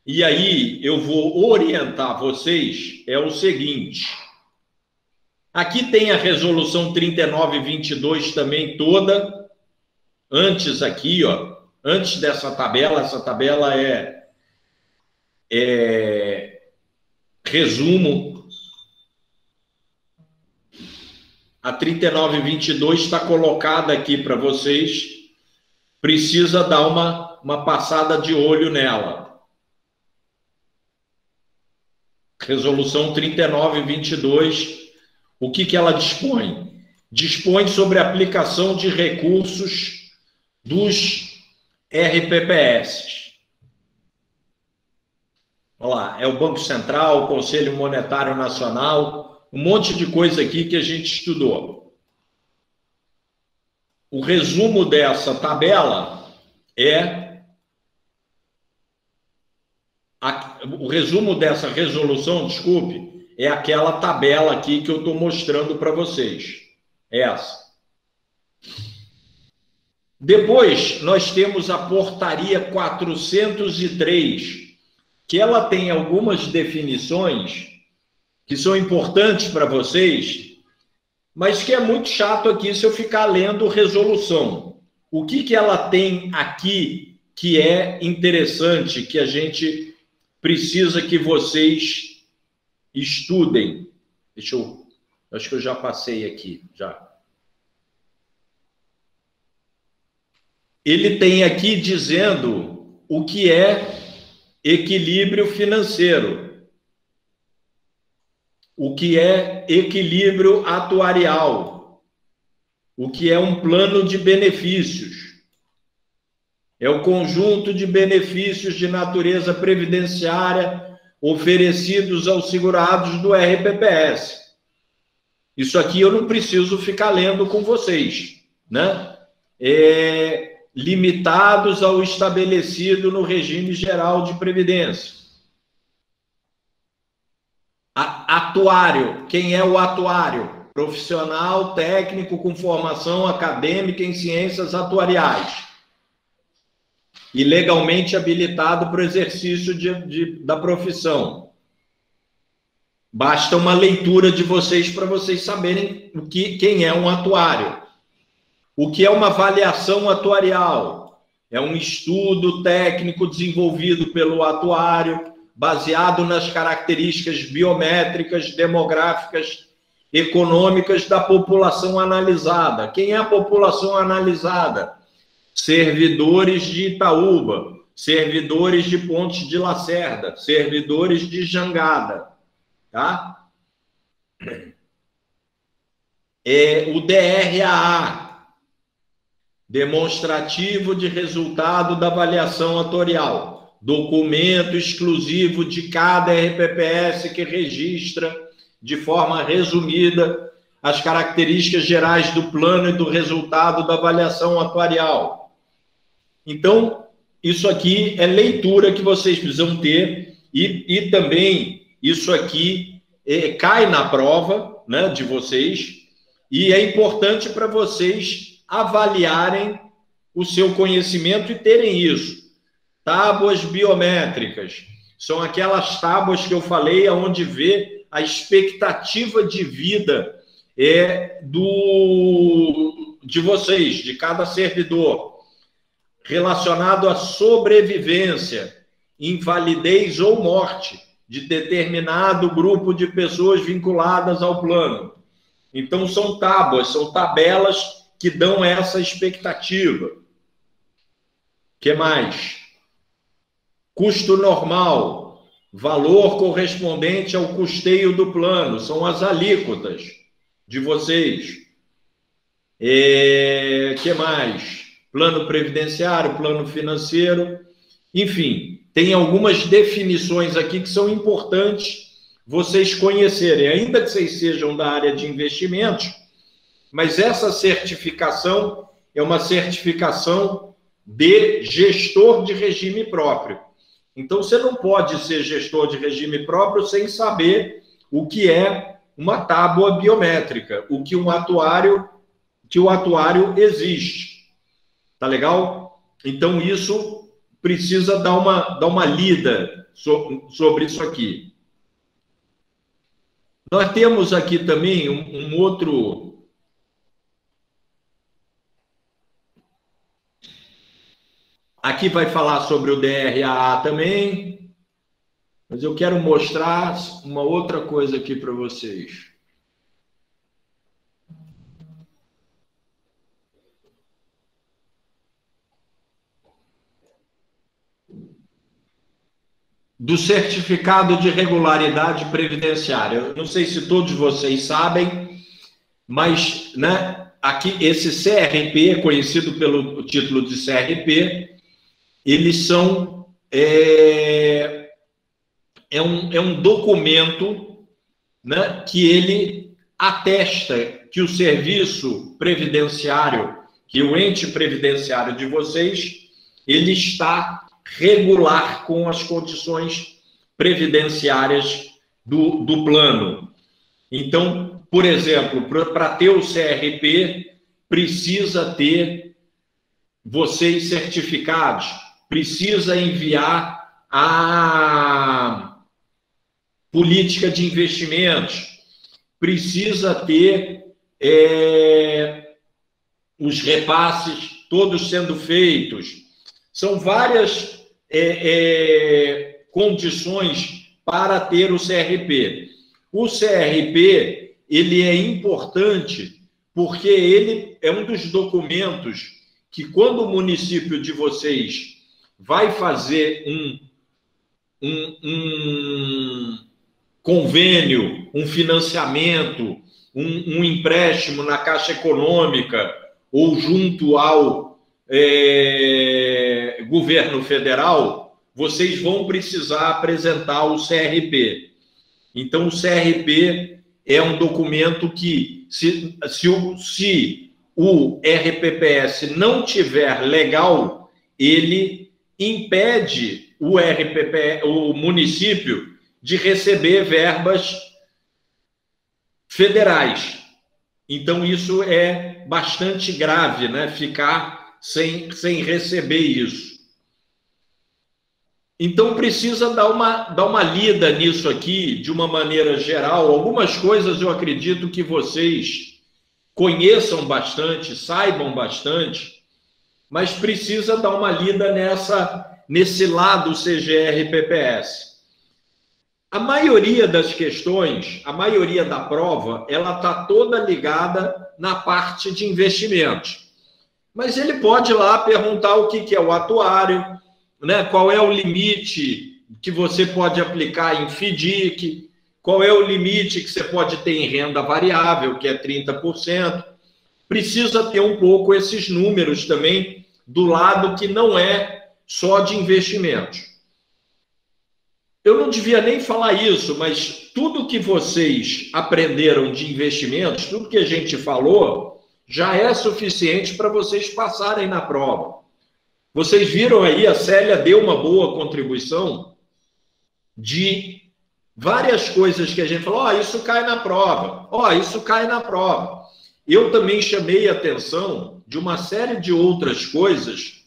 e aí eu vou orientar vocês, é o seguinte. Aqui tem a resolução 3922 também toda, antes aqui, ó, antes dessa tabela, essa tabela é resumo. A 3922 está colocada aqui para vocês, precisa dar uma passada de olho nela. Resolução 3922. O que ela dispõe? Dispõe sobre a aplicação de recursos dos RPPS. Olha lá, é o Banco Central, o Conselho Monetário Nacional, um monte de coisa aqui que a gente estudou. O resumo dessa tabela o resumo dessa resolução, desculpe, é aquela tabela aqui que eu estou mostrando para vocês. Essa. Depois, nós temos a portaria 403, que ela tem algumas definições que são importantes para vocês, mas que é muito chato aqui se eu ficar lendo resolução. O que ela tem aqui que é interessante, que a gente precisa que vocês estudem. Acho que eu já passei aqui, já. Ele tem aqui dizendo o que é equilíbrio financeiro, o que é equilíbrio atuarial, o que é um plano de benefícios. É o conjunto de benefícios de natureza previdenciária oferecidos aos segurados do RPPS. Isso aqui eu não preciso ficar lendo com vocês, né? Limitados ao estabelecido no regime geral de previdência. Atuário. Quem é o atuário? Profissional técnico com formação acadêmica em ciências atuariais e legalmente habilitado para o exercício da profissão. Basta uma leitura de vocês para vocês saberem quem é um atuário. O que é uma avaliação atuarial? É um estudo técnico desenvolvido pelo atuário, baseado nas características biométricas, demográficas, econômicas da população analisada. Quem é a população analisada? Servidores de Itaúba, servidores de Pontes de Lacerda, servidores de Jangada, tá? O DRAA, demonstrativo de resultado da avaliação atuarial, documento exclusivo de cada RPPS que registra de forma resumida as características gerais do plano e do resultado da avaliação atuarial. Então, isso aqui é leitura que vocês precisam ter e também isso aqui cai na prova, né, de vocês, e é importante para vocês avaliarem o seu conhecimento e terem isso. Tábuas biométricas são aquelas tábuas que eu falei onde vê a expectativa de vida de vocês, de cada servidor, relacionado à sobrevivência, invalidez ou morte de determinado grupo de pessoas vinculadas ao plano. Então, são tábuas, são tabelas que dão essa expectativa. O que mais? Custo normal, valor correspondente ao custeio do plano, são as alíquotas de vocês. Que mais? Plano previdenciário, plano financeiro, enfim, tem algumas definições aqui que são importantes vocês conhecerem, ainda que vocês sejam da área de investimentos, mas essa certificação é uma certificação de gestor de regime próprio. Então, você não pode ser gestor de regime próprio sem saber o que é uma tábua biométrica, o atuário existe. Tá legal? Então, isso precisa dar uma lida sobre isso aqui. Nós temos aqui também um outro... Aqui vai falar sobre o DRAA também, mas eu quero mostrar uma outra coisa aqui para vocês. Do certificado de regularidade previdenciária. Eu não sei se todos vocês sabem, mas, né, aqui esse CRP, conhecido pelo título de CRP, eles são um documento, né, que ele atesta que o serviço previdenciário, que o ente previdenciário de vocês, ele está regular com as condições previdenciárias do plano. Então, por exemplo, para ter o CRP, precisa ter vocês certificados, precisa enviar a política de investimentos, precisa ter os repasses todos sendo feitos. São várias condições para ter o CRP. O CRP, ele é importante porque ele é um dos documentos que, quando o município de vocês vai fazer um convênio, um financiamento, um empréstimo na Caixa Econômica ou junto ao governo federal, vocês vão precisar apresentar o CRP. Então, o CRP é um documento que, se o RPPS não tiver legal, ele impede o município de receber verbas federais. Então, isso é bastante grave, né? Ficar sem receber isso. Então, precisa dar uma lida nisso aqui, de uma maneira geral. Algumas coisas eu acredito que vocês conheçam bastante, saibam bastante, mas precisa dar uma lida nesse lado CGR-PPS. A maioria das questões, a maioria da prova, ela está toda ligada na parte de investimentos. Mas ele pode ir lá perguntar o que é o atuário, né? Qual é o limite que você pode aplicar em FDIC, qual é o limite que você pode ter em renda variável, que é 30%. Precisa ter um pouco esses números também do lado que não é só de investimentos. Eu não devia nem falar isso, mas tudo que vocês aprenderam de investimentos, tudo que a gente falou, já é suficiente para vocês passarem na prova. Vocês viram aí, a Célia deu uma boa contribuição de várias coisas que a gente falou, isso cai na prova, isso cai na prova. Eu também chamei a atenção de uma série de outras coisas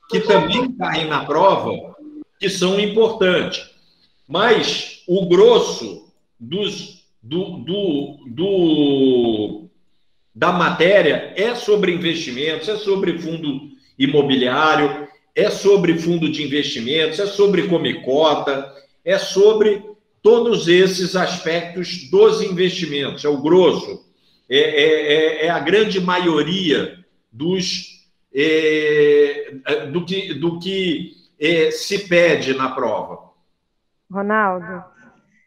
que também caem na prova, que são importantes. Mas o grosso da matéria é sobre investimentos, é sobre fundo imobiliário, é sobre fundo de investimentos, é sobre comicota, é sobre todos esses aspectos dos investimentos. É o grosso, é a grande maioria do que se pede na prova. Ronaldo,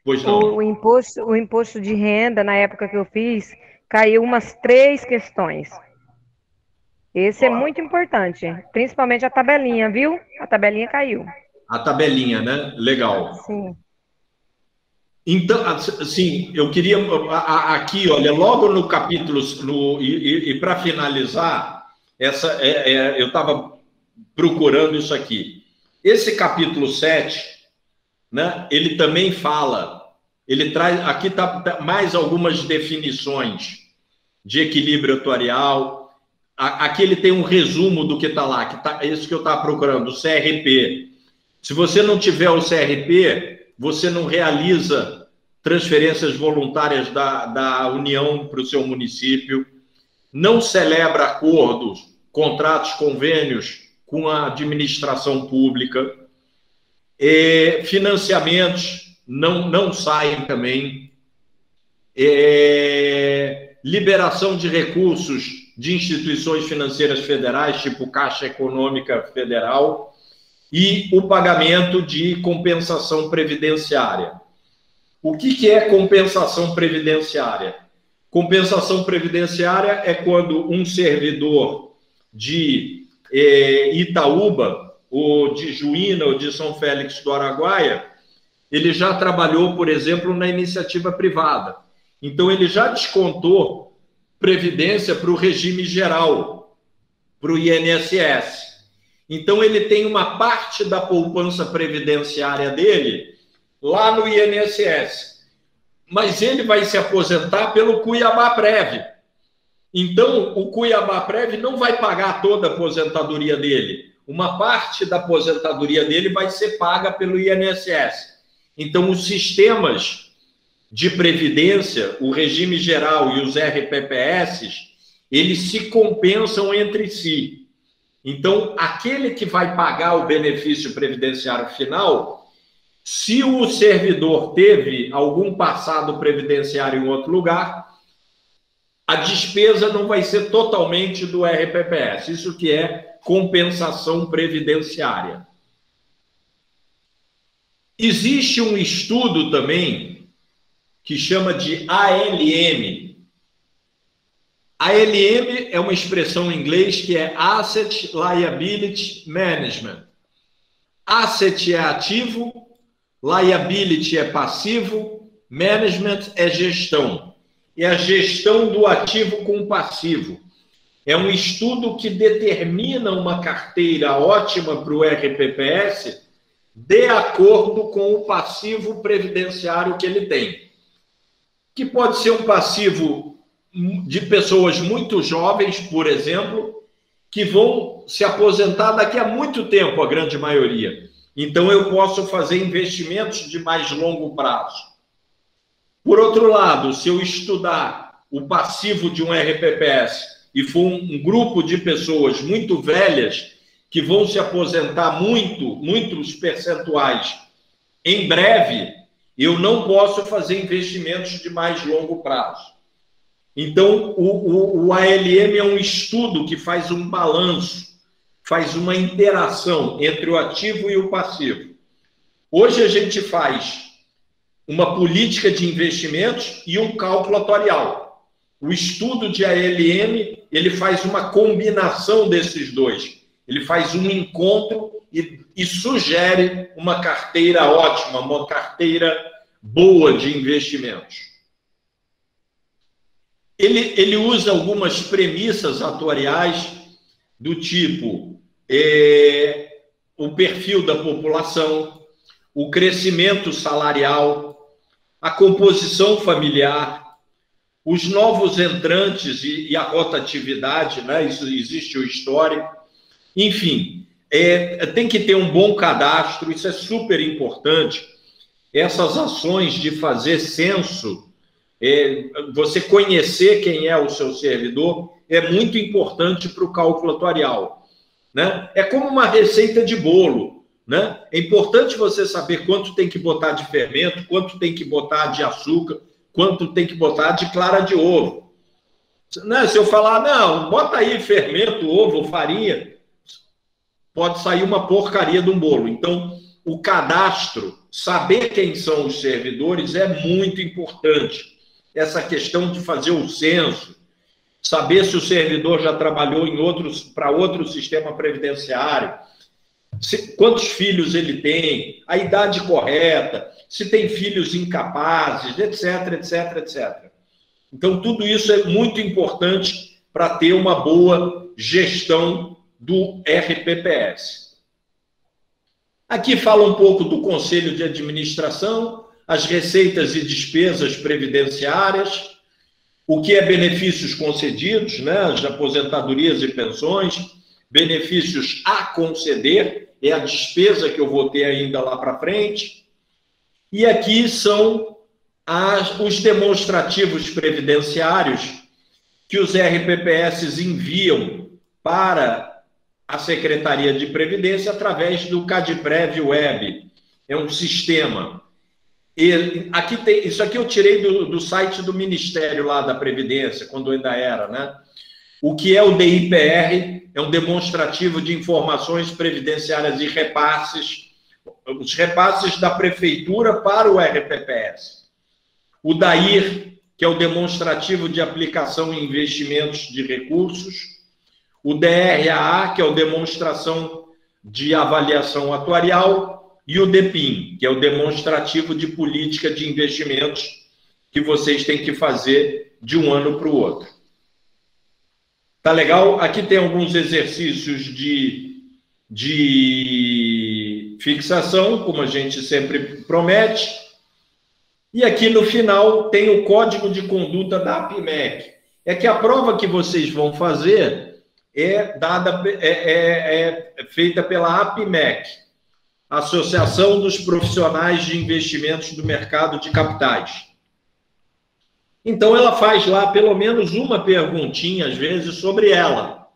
pois não. O imposto de renda, na época que eu fiz, caiu umas 3 questões. Esse é muito importante, principalmente a tabelinha, viu? A tabelinha caiu. A tabelinha, né? Legal. Sim. Então, assim, eu queria aqui, olha, logo no capítulo, e para finalizar, eu estava procurando isso aqui. Esse capítulo 7, né, ele também fala, ele traz, aqui tá mais algumas definições de equilíbrio atuarial. Aqui ele tem um resumo do que está lá, isso que eu estava procurando, o CRP. Se você não tiver o CRP, você não realiza transferências voluntárias da União para o seu município, não celebra acordos, contratos, convênios com a administração pública, financiamentos não saem também, liberação de recursos de instituições financeiras federais, tipo Caixa Econômica Federal, e o pagamento de compensação previdenciária. O que é compensação previdenciária? Compensação previdenciária é quando um servidor de Itaúba, ou de Juína, ou de São Félix do Araguaia, ele já trabalhou, por exemplo, na iniciativa privada. Então, ele já descontou previdência para o regime geral, para o INSS. Então, ele tem uma parte da poupança previdenciária dele lá no INSS. Mas ele vai se aposentar pelo Cuiabá-Prev. Então, o Cuiabá-Prev não vai pagar toda a aposentadoria dele. Uma parte da aposentadoria dele vai ser paga pelo INSS. Então, os sistemas de previdência, o regime geral e os RPPS, eles se compensam entre si. Então, aquele que vai pagar o benefício previdenciário final, Se o servidor teve algum passado previdenciário em outro lugar, a despesa não vai ser totalmente do RPPS. Isso que é compensação previdenciária. Existe um estudo também que chama de ALM. ALM é uma expressão em inglês que é Asset Liability Management. Asset é ativo, liability é passivo, management é gestão. É a gestão do ativo com o passivo. É um estudo que determina uma carteira ótima para o RPPS de acordo com o passivo previdenciário que ele tem. Que pode ser um passivo de pessoas muito jovens, por exemplo, que vão se aposentar daqui a muito tempo, a grande maioria. Então, eu posso fazer investimentos de mais longo prazo. Por outro lado, se eu estudar o passivo de um RPPS e for um grupo de pessoas muito velhas que vão se aposentar muitos percentuais em breve, eu não posso fazer investimentos de mais longo prazo. Então, o ALM é um estudo que faz um balanço, faz uma interação entre o ativo e o passivo. Hoje a gente faz uma política de investimentos e um cálculo atuarial. O estudo de ALM, ele faz uma combinação desses dois. Ele faz um encontro e sugere uma carteira ótima, uma carteira boa de investimentos. Ele usa algumas premissas atuariais do tipo o perfil da população, o crescimento salarial, a composição familiar, os novos entrantes e a rotatividade, né? Isso existe o histórico. Enfim, tem que ter um bom cadastro, isso é super importante. Essas ações de fazer censo, você conhecer quem é o seu servidor, é muito importante para o cálculo atuarial, né? É como uma receita de bolo, né? É importante você saber quanto tem que botar de fermento, quanto tem que botar de açúcar, quanto tem que botar de clara de ovo. Né? Se eu falar, não, bota aí fermento, ovo, farinha, pode sair uma porcaria de um bolo. Então, o cadastro, saber quem são os servidores é muito importante. Essa questão de fazer o censo, saber se o servidor já trabalhou para outro sistema previdenciário, quantos filhos ele tem, a idade correta, se tem filhos incapazes, etc, etc, etc. Então, tudo isso é muito importante para ter uma boa gestão do RPPS. Aqui fala um pouco do Conselho de Administração, as receitas e despesas previdenciárias, o que é benefícios concedidos, né, as aposentadorias e pensões, benefícios a conceder, é a despesa que eu vou ter ainda lá para frente. E aqui são os demonstrativos previdenciários que os RPPS enviam para a Secretaria de Previdência através do CadPrev Web. É um sistema. Aqui tem, isso aqui eu tirei do site do Ministério lá da Previdência, quando ainda era, né? O que é o DIPR? É um demonstrativo de informações previdenciárias e repasses, os repasses da Prefeitura para o RPPS. O DAIR, que é o demonstrativo de aplicação em investimentos de recursos. O DRAA, que é o demonstração de avaliação atuarial. E o DEPIN, que é o demonstrativo de política de investimentos que vocês têm que fazer de um ano para o outro. Tá legal? Aqui tem alguns exercícios de fixação, como a gente sempre promete. E aqui no final tem o código de conduta da APMEC. É que a prova que vocês vão fazer é feita pela APMEC, Associação dos Profissionais de Investimentos do Mercado de Capitais. Então, ela faz lá pelo menos uma perguntinha, às vezes, sobre ela.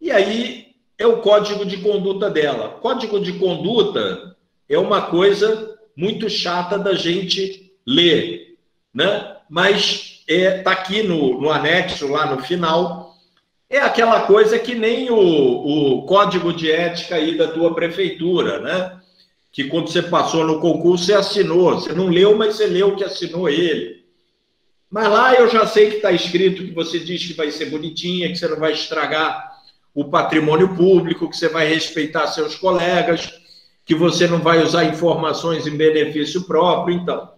E aí, é o código de conduta dela. Código de conduta é uma coisa muito chata da gente ler, né? Mas está aqui no anexo, lá no final, é aquela coisa que nem o código de ética aí da tua prefeitura, né? Que quando você passou no concurso, você assinou. Você não leu, mas você leu que assinou ele. Mas lá eu já sei que está escrito que você diz que vai ser bonitinha, que você não vai estragar o patrimônio público, que você vai respeitar seus colegas, que você não vai usar informações em benefício próprio. Então,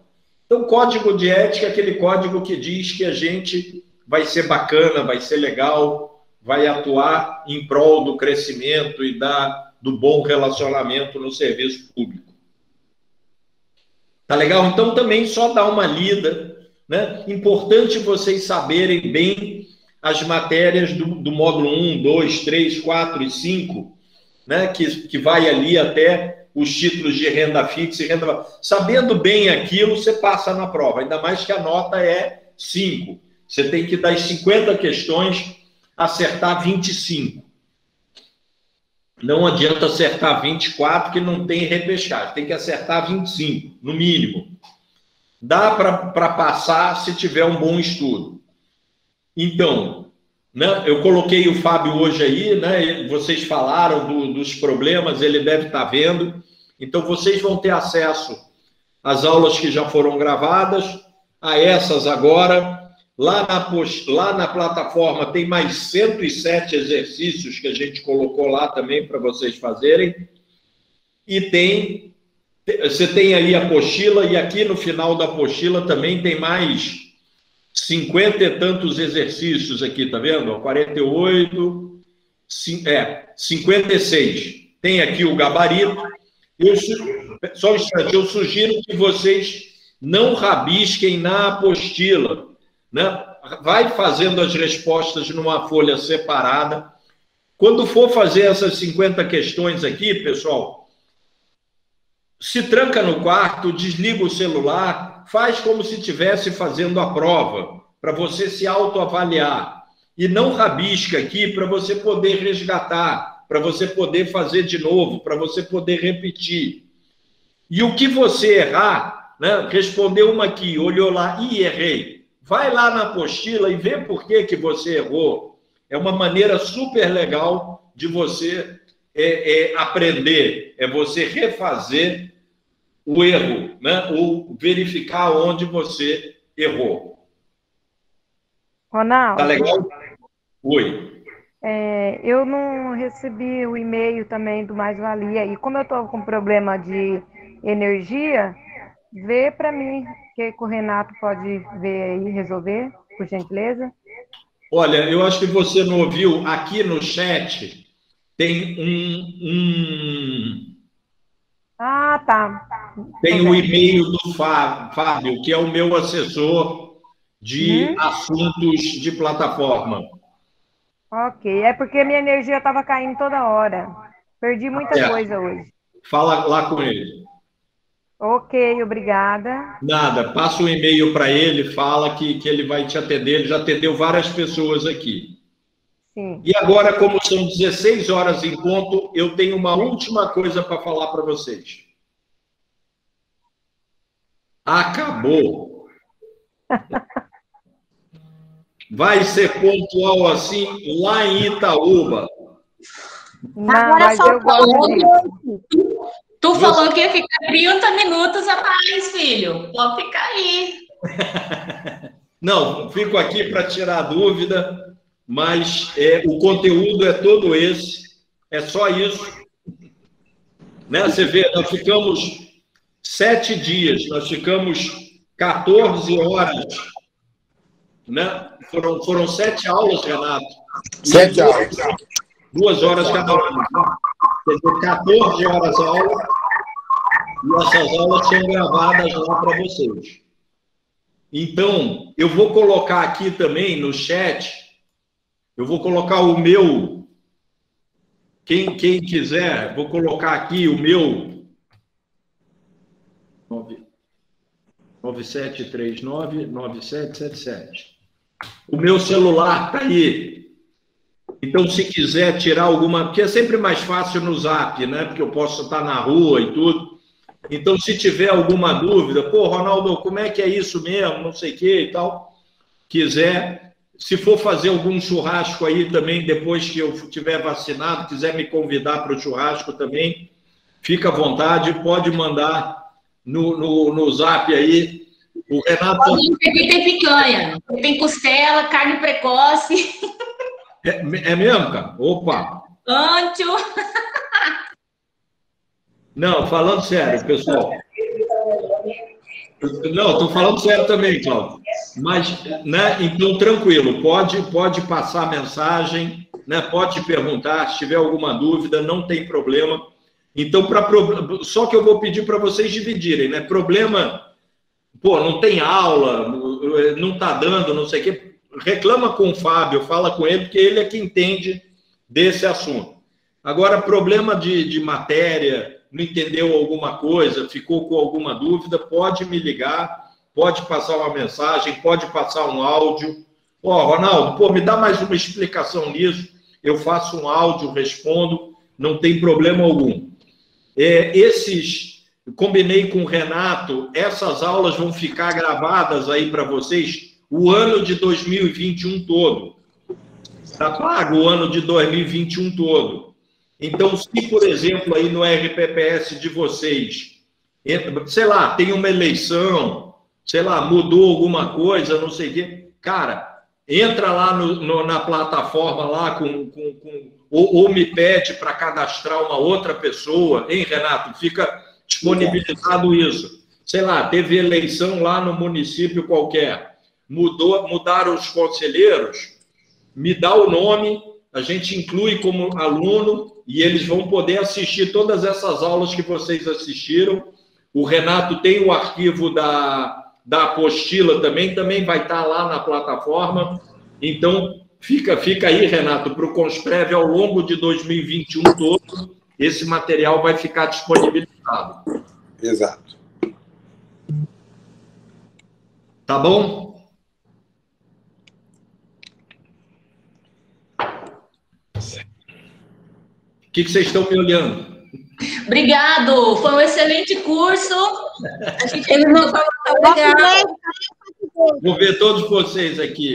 código de ética é aquele código que diz que a gente vai ser bacana, vai ser legal, vai atuar em prol do crescimento e do bom relacionamento no serviço público. Tá legal? Então, também só dá uma lida, né? Importante vocês saberem bem as matérias do módulo 1, 2, 3, 4 e 5, né? Que vai ali até os títulos de renda fixa e renda... Sabendo bem aquilo, você passa na prova, ainda mais que a nota é 5. Você tem que, das 50 questões, acertar 25. Não adianta acertar 24, que não tem repescagem. Tem que acertar 25, no mínimo. Dá para passar se tiver um bom estudo. Então, né, eu coloquei o Fábio hoje aí, né, vocês falaram dos problemas, ele deve estar vendo. Então, vocês vão ter acesso às aulas que já foram gravadas, a essas agora. Lá na plataforma tem mais 107 exercícios que a gente colocou lá também para vocês fazerem. E você tem aí a apostila, e aqui no final da apostila também tem mais 50 e tantos exercícios aqui, tá vendo? 48, 56. Tem aqui o gabarito. Só um instante, eu sugiro que vocês não rabisquem na apostila, né? Vai fazendo as respostas numa folha separada. Quando for fazer essas 50 questões aqui, pessoal, se tranca no quarto, desliga o celular, faz como se estivesse fazendo a prova, para você se autoavaliar. E não rabisca aqui para você poder resgatar, para você poder fazer de novo, para você poder repetir. E o que você errar, né? Respondeu uma aqui, olhou lá e errei. Vai lá na apostila e vê por que você errou. É uma maneira super legal de você aprender, é você refazer o erro, né? Ou verificar onde você errou. Ronaldo. Tá legal? Oi. Eu não recebi o e-mail também do Mais Valia. E como eu estou com problema de energia, vê para mim que o Renato pode ver aí, resolver, por gentileza. Olha, eu acho que você não ouviu, aqui no chat tem Ah, tá. Tem o e-mail do Fábio, que é o meu assessor de assuntos de plataforma. Ok, é porque minha energia estava caindo toda hora. Perdi muita coisa hoje. Fala lá com ele. Ok, obrigada. Nada, passa um e-mail para ele, fala que ele vai te atender, ele já atendeu várias pessoas aqui. Sim. E agora, como são 16 horas em ponto, eu tenho uma última coisa para falar para vocês. Acabou. Vai ser pontual assim lá em Itaúba. Não, agora só eu gosto disso. Tu falou que ia ficar 30 minutos a mais, filho. Pode ficar aí. Não, fico aqui para tirar dúvida, mas o conteúdo é todo esse, é só isso. Né? Você vê, nós ficamos 7 dias, nós ficamos 14 horas. Né? Foram 7 aulas, Renato. 7 aulas. 2 horas cada uma. Quer dizer, 14 horas a aula, e essas aulas são gravadas lá para vocês. Então, eu vou colocar aqui também no chat, eu vou colocar o meu, quem quiser, vou colocar aqui o meu 9739-9777. O meu celular está aí. Então, se quiser tirar alguma... Porque é sempre mais fácil no Zap, né? Porque eu posso estar na rua e tudo. Então, se tiver alguma dúvida, pô, Ronaldo, como é que é isso mesmo, não sei o que e tal, quiser, se for fazer algum churrasco aí também, depois que eu tiver vacinado, quiser me convidar para o churrasco também, fica à vontade, pode mandar no zap aí. O Renato... Aqui tem picanha, tem costela, carne precoce. É mesmo, cara? Opa! Ancho. Não, falando sério, pessoal. Não, estou falando sério também, Cláudio. Mas, né, então, tranquilo, pode passar a mensagem, né, pode perguntar, se tiver alguma dúvida, não tem problema. Então, só que eu vou pedir para vocês dividirem, né? Problema, pô, não tem aula, não está dando, não sei o quê. Reclama com o Fábio, fala com ele, porque ele é que entende desse assunto. Agora, problema de matéria, não entendeu alguma coisa, ficou com alguma dúvida, pode me ligar, pode passar uma mensagem, pode passar um áudio. Ó, Ronaldo, pô, me dá mais uma explicação nisso, eu faço um áudio, respondo, não tem problema algum. Combinei com o Renato, essas aulas vão ficar gravadas aí para vocês o ano de 2021 todo. Está pago o ano de 2021 todo. Então, se, por exemplo, aí no RPPS de vocês, sei lá, tem uma eleição, sei lá, mudou alguma coisa, não sei o quê, cara, entra lá na plataforma lá ou me pede para cadastrar uma outra pessoa, hein, Renato? Fica disponibilizado isso. Sei lá, teve eleição lá no município qualquer, mudaram os conselheiros, me dá o nome, a gente inclui como aluno e eles vão poder assistir todas essas aulas que vocês assistiram. O Renato tem o arquivo da apostila também vai estar lá na plataforma. Então, fica aí, Renato, para o Consprev ao longo de 2021 todo, esse material vai ficar disponibilizado. Exato. Tá bom? O que vocês estão me olhando? Obrigado, foi um excelente curso. Ele não falou legal. Vou ver todos vocês aqui.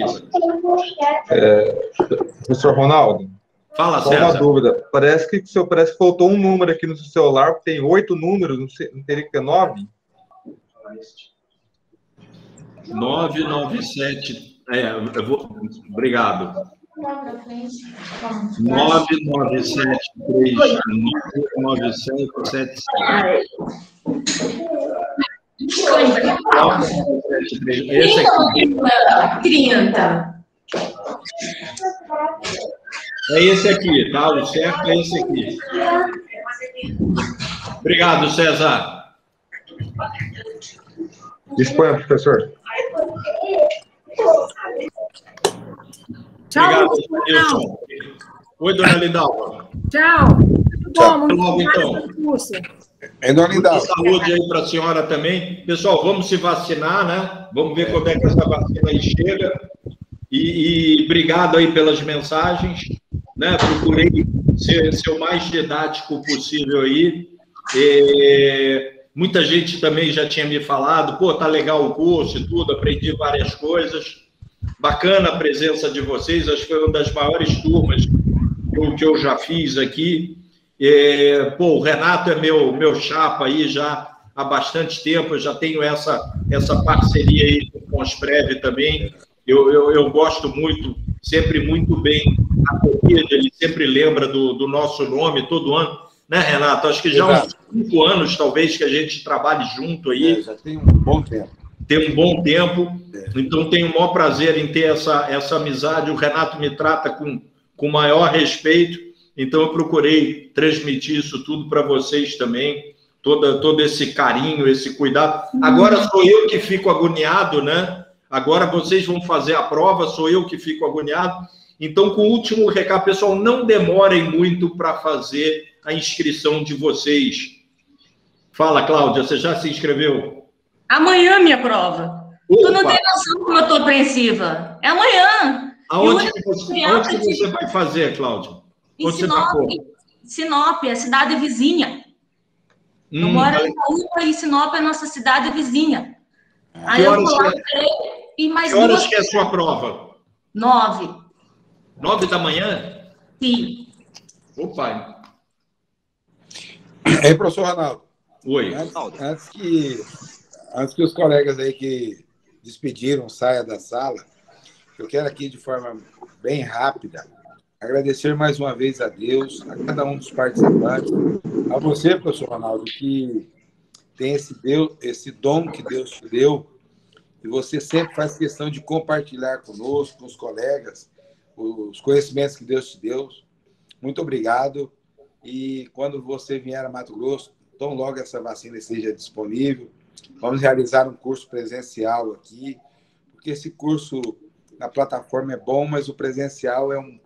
Professor Ronaldo, fala, só César. uma dúvida. Parece que faltou um número aqui no seu celular, porque tem 8 números, não teria que ter 9? 997. Obrigado. 997399777. Esse aqui. 30. É esse aqui, tá? O certo é esse aqui. Obrigado, César. Disponha, professor. Tchau, Wilson. Oi, dona Lindalva. Tchau. Tchau. Logo, então. Muita saúde aí para a senhora também. Pessoal, vamos se vacinar, né? Vamos ver quando é que essa vacina aí chega. E obrigado aí pelas mensagens, né? Procurei ser o mais didático possível aí. Muita gente também já tinha me falado, pô, tá legal o curso e tudo, aprendi várias coisas. Bacana a presença de vocês, acho que foi uma das maiores turmas que eu já fiz aqui. O Renato é meu chapa aí já há bastante tempo, eu já tenho essa parceria aí com o Consprev também. Eu gosto muito, sempre muito bem a corrida, ele sempre lembra do nosso nome todo ano, né, Renato? Acho que já há uns 5 anos, talvez, que a gente trabalhe junto aí. Já tem um bom tempo. Tem um bom tempo, então tenho o maior prazer em ter essa amizade. O Renato me trata com o maior respeito, então eu procurei transmitir isso tudo para vocês também, todo esse carinho, esse cuidado. Agora sou eu que fico agoniado, né? Agora vocês vão fazer a prova, sou eu que fico agoniado. Então, com o último recado, pessoal, não demorem muito para fazer a inscrição de vocês. Fala, Cláudia, você já se inscreveu? Amanhã, minha prova. Opa. Tu não tem noção como eu estou apreensiva. É amanhã. Aonde você vai fazer, Cláudia? Em Sinop. Sinop, a cidade vizinha. Eu moro em Itaúba e Sinop é nossa cidade vizinha. Aí Que eu horas vou lá que e mais Que horas 2. que é a sua prova? 9. 9 da manhã? Sim. Ô, pai. Ei, professor Ronaldo. Oi. Antes que os colegas aí que despediram saia da sala, eu quero aqui, de forma bem rápida, agradecer mais uma vez a Deus, a cada um dos participantes, a você, professor Ronaldo, que tem esse dom que Deus te deu, e você sempre faz questão de compartilhar conosco, com os colegas, os conhecimentos que Deus te deu. Muito obrigado. E quando você vier a Mato Grosso, tão logo essa vacina esteja disponível, vamos realizar um curso presencial aqui, porque esse curso na plataforma é bom, mas o presencial é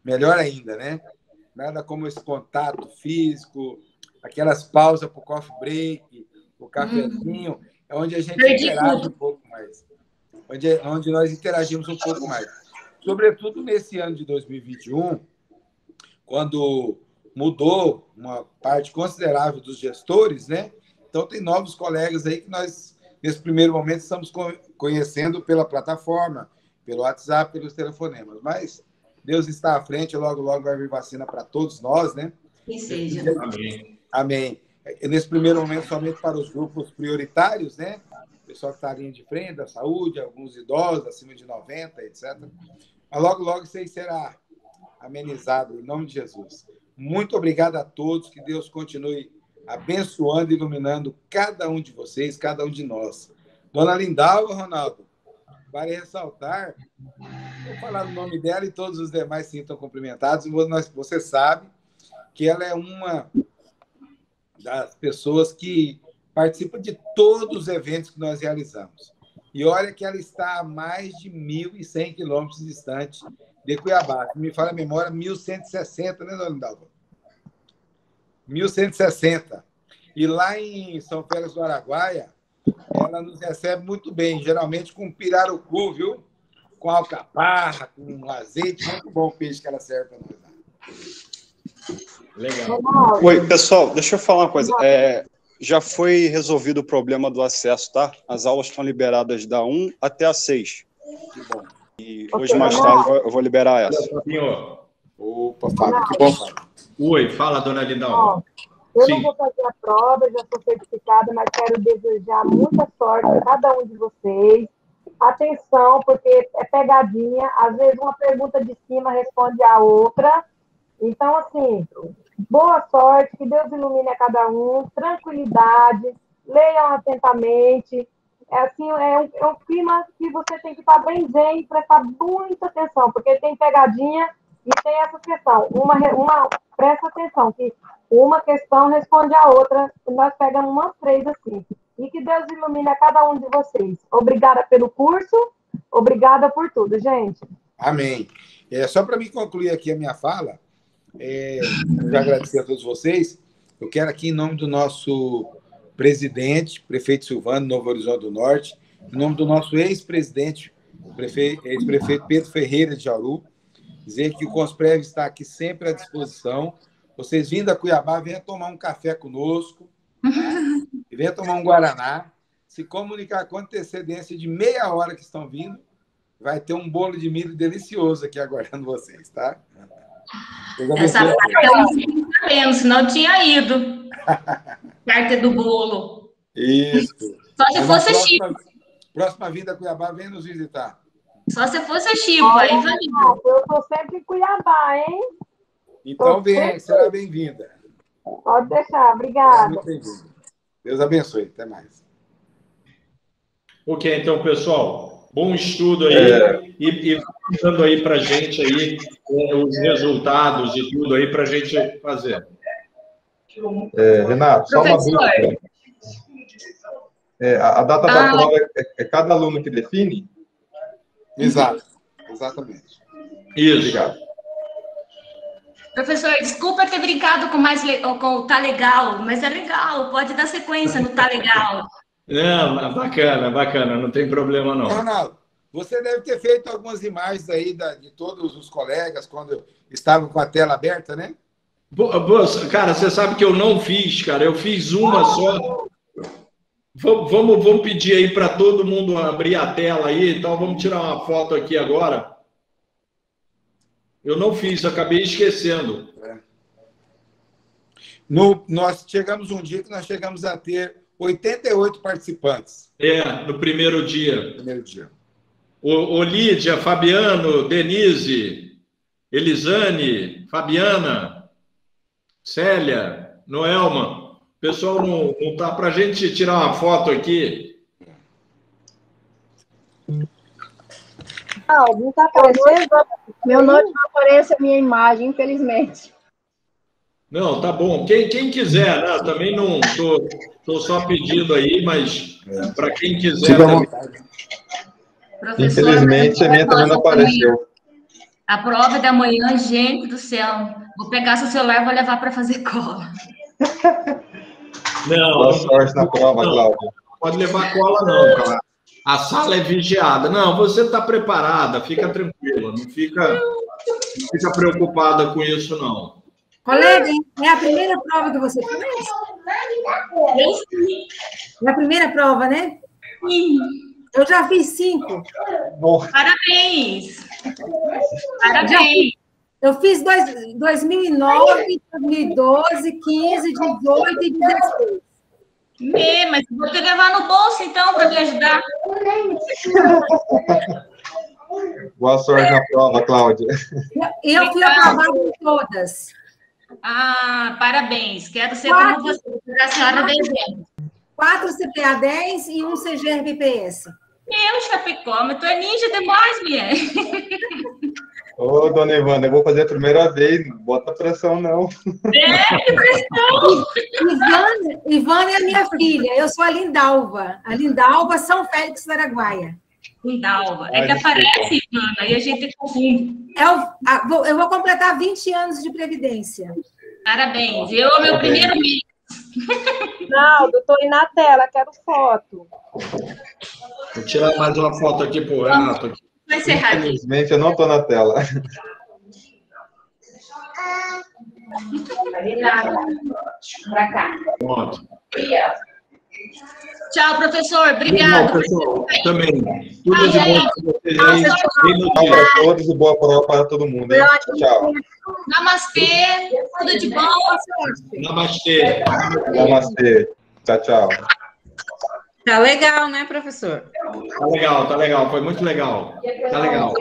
melhor ainda, né? Nada como esse contato físico, aquelas pausas para o coffee break, o cafezinho, é onde a gente interage um pouco mais. Onde nós interagimos um pouco mais. Sobretudo nesse ano de 2021, quando mudou uma parte considerável dos gestores, né? Então, tem novos colegas aí que nós, nesse primeiro momento, estamos conhecendo pela plataforma, pelo WhatsApp, pelos telefonemas. Mas Deus está à frente, logo, logo vai vir vacina para todos nós, né? Que seja. Amém. Amém. Nesse primeiro momento, somente para os grupos prioritários, né? O pessoal que está à linha de frente, da saúde, alguns idosos, acima de 90, etc. Mas logo, logo, isso aí será amenizado, em nome de Jesus. Muito obrigado a todos, que Deus continue abençoando e iluminando cada um de vocês, cada um de nós. Dona Lindalva, Ronaldo, vale ressaltar, vou falar o nome dela e todos os demais se sintam cumprimentados. Você sabe que ela é uma das pessoas que participa de todos os eventos que nós realizamos. E olha que ela está a mais de 1.100 quilômetros distante de Cuiabá. Me fala a memória, 1.160, né, Dona Lindalva? 1.160. E lá em São Félix do Araguaia, ela nos recebe muito bem, geralmente com pirarucu, viu? Com alcaparra, com azeite, muito bom o peixe que ela serve para nós. Legal. Oi, pessoal, deixa eu falar uma coisa. Já foi resolvido o problema do acesso, tá? As aulas estão liberadas da 1 até a 6. Que bom. E hoje, mais tarde, eu vou liberar essa. Opa, Fábio, que bom, Fábio. Oi, fala, Dona Lindalva. Eu não vou fazer a prova, já sou certificada, mas quero desejar muita sorte a cada um de vocês. Atenção, porque é pegadinha. Às vezes uma pergunta de cima responde a outra. Então, assim, boa sorte, que Deus ilumine a cada um, tranquilidade, leiam atentamente. É um clima que você tem que estar bem zen e prestar muita atenção, porque tem pegadinha e tem essa questão. Presta atenção, que uma questão responde a outra, nós pegamos umas 3 assim. E que Deus ilumine a cada um de vocês. Obrigada pelo curso, obrigada por tudo, gente. Amém. Só para me concluir aqui a minha fala, já agradecer a todos vocês, eu quero aqui, em nome do nosso presidente, prefeito Silvano, Novo Horizonte do Norte, em nome do nosso ex-presidente, ex-prefeito Pedro Ferreira de Jauru, dizer que o Consprev está aqui sempre à disposição. Vocês vindo a Cuiabá, venham tomar um café conosco, e venham tomar um Guaraná, se comunicar com antecedência de meia hora que estão vindo, vai ter um bolo de milho delicioso aqui aguardando vocês, tá? Essa parte eu não fiquei sabendo, senão eu tinha ido. Parte do bolo. Isso. Só se fosse Chico. Próxima vinda a Cuiabá, vem nos visitar. Só se fosse Chico, aí vai. Eu estou sempre em Cuiabá, hein? Então, será bem-vinda. Pode deixar, obrigada. Muito bem-vinda. Deus abençoe. Até mais. Ok, então, pessoal, bom estudo aí e dando aí para a gente aí os resultados e tudo aí para a gente fazer. Renato, só uma dúvida. A data da prova é cada aluno que define? Exato, exatamente. Isso. Obrigado. Professor, desculpa ter brincado com o Tá Legal, mas é legal, pode dar sequência no Tá Legal. Não, bacana, não tem problema não. Ronaldo, você deve ter feito algumas imagens aí de todos os colegas quando estavam com a tela aberta, né? Cara, você sabe que eu não fiz, cara. Eu fiz uma só. Vamos pedir aí para todo mundo abrir a tela aí, então vamos tirar uma foto aqui agora. Eu não fiz, acabei esquecendo. Nós chegamos um dia que nós chegamos a ter 88 participantes. No primeiro dia. Primeiro dia. O Lídia, Fabiano, Denise, Elisane, Fabiana, Célia, Noelma. O pessoal não tá para a gente tirar uma foto aqui. Não está aparecendo. Meu nome não aparece a minha imagem, infelizmente. Não, tá bom. Quem quiser, né? Também não tô só pedindo aí, mas para quem quiser. Infelizmente, a minha também não apareceu. A prova da manhã, gente do céu. Vou pegar seu celular e vou levar para fazer cola. Não. Boa sorte na prova, Cláudia. Pode levar cola, não, cara. A sala é vigiada. Não, você está preparada, fica tranquila. Não fica preocupada com isso, não. Colega, é a primeira prova que você fez? É a primeira prova, né? Sim. Eu já fiz 5. Parabéns! Parabéns! Eu fiz 2009, 2012, 15, 18 e 16. Mas vou te levar no bolso, então, para me ajudar. Boa sorte na prova, Cláudia. E eu fui aprovada em todas. Parabéns. Quero ser como você, a senhora dezembro. 4 CPA 10 e 1 CGRBPS. Meu, Chapecó, mas tu é ninja demais, mulher. Ô, dona Ivana, eu vou fazer a primeira vez, não bota pressão, não. Que pressão! Ivana é a minha filha, eu sou a Lindalva. A Lindalva, São Félix do Araguaia. Lindalva. É que aparece, Ivana, e a gente confunde. Eu vou completar 20 anos de Previdência. Parabéns. Eu, meu primeiro mês. Não, estou aí na tela, quero foto. Vou tirar mais uma foto aqui pro Renato. Vai encerrar aqui. Infelizmente, eu não estou na tela. Para cá. Pronto. Tchau, professor. Obrigado. Pessoal, também. Tudo de bom para vocês aí. Tchau para todos e boa prova para todo mundo. Hein? Tchau. Namastê. Tudo de bom. Namastê. Namastê. Tchau, tchau. Tá legal, né, professor? Tá legal. Foi muito legal. Tá legal.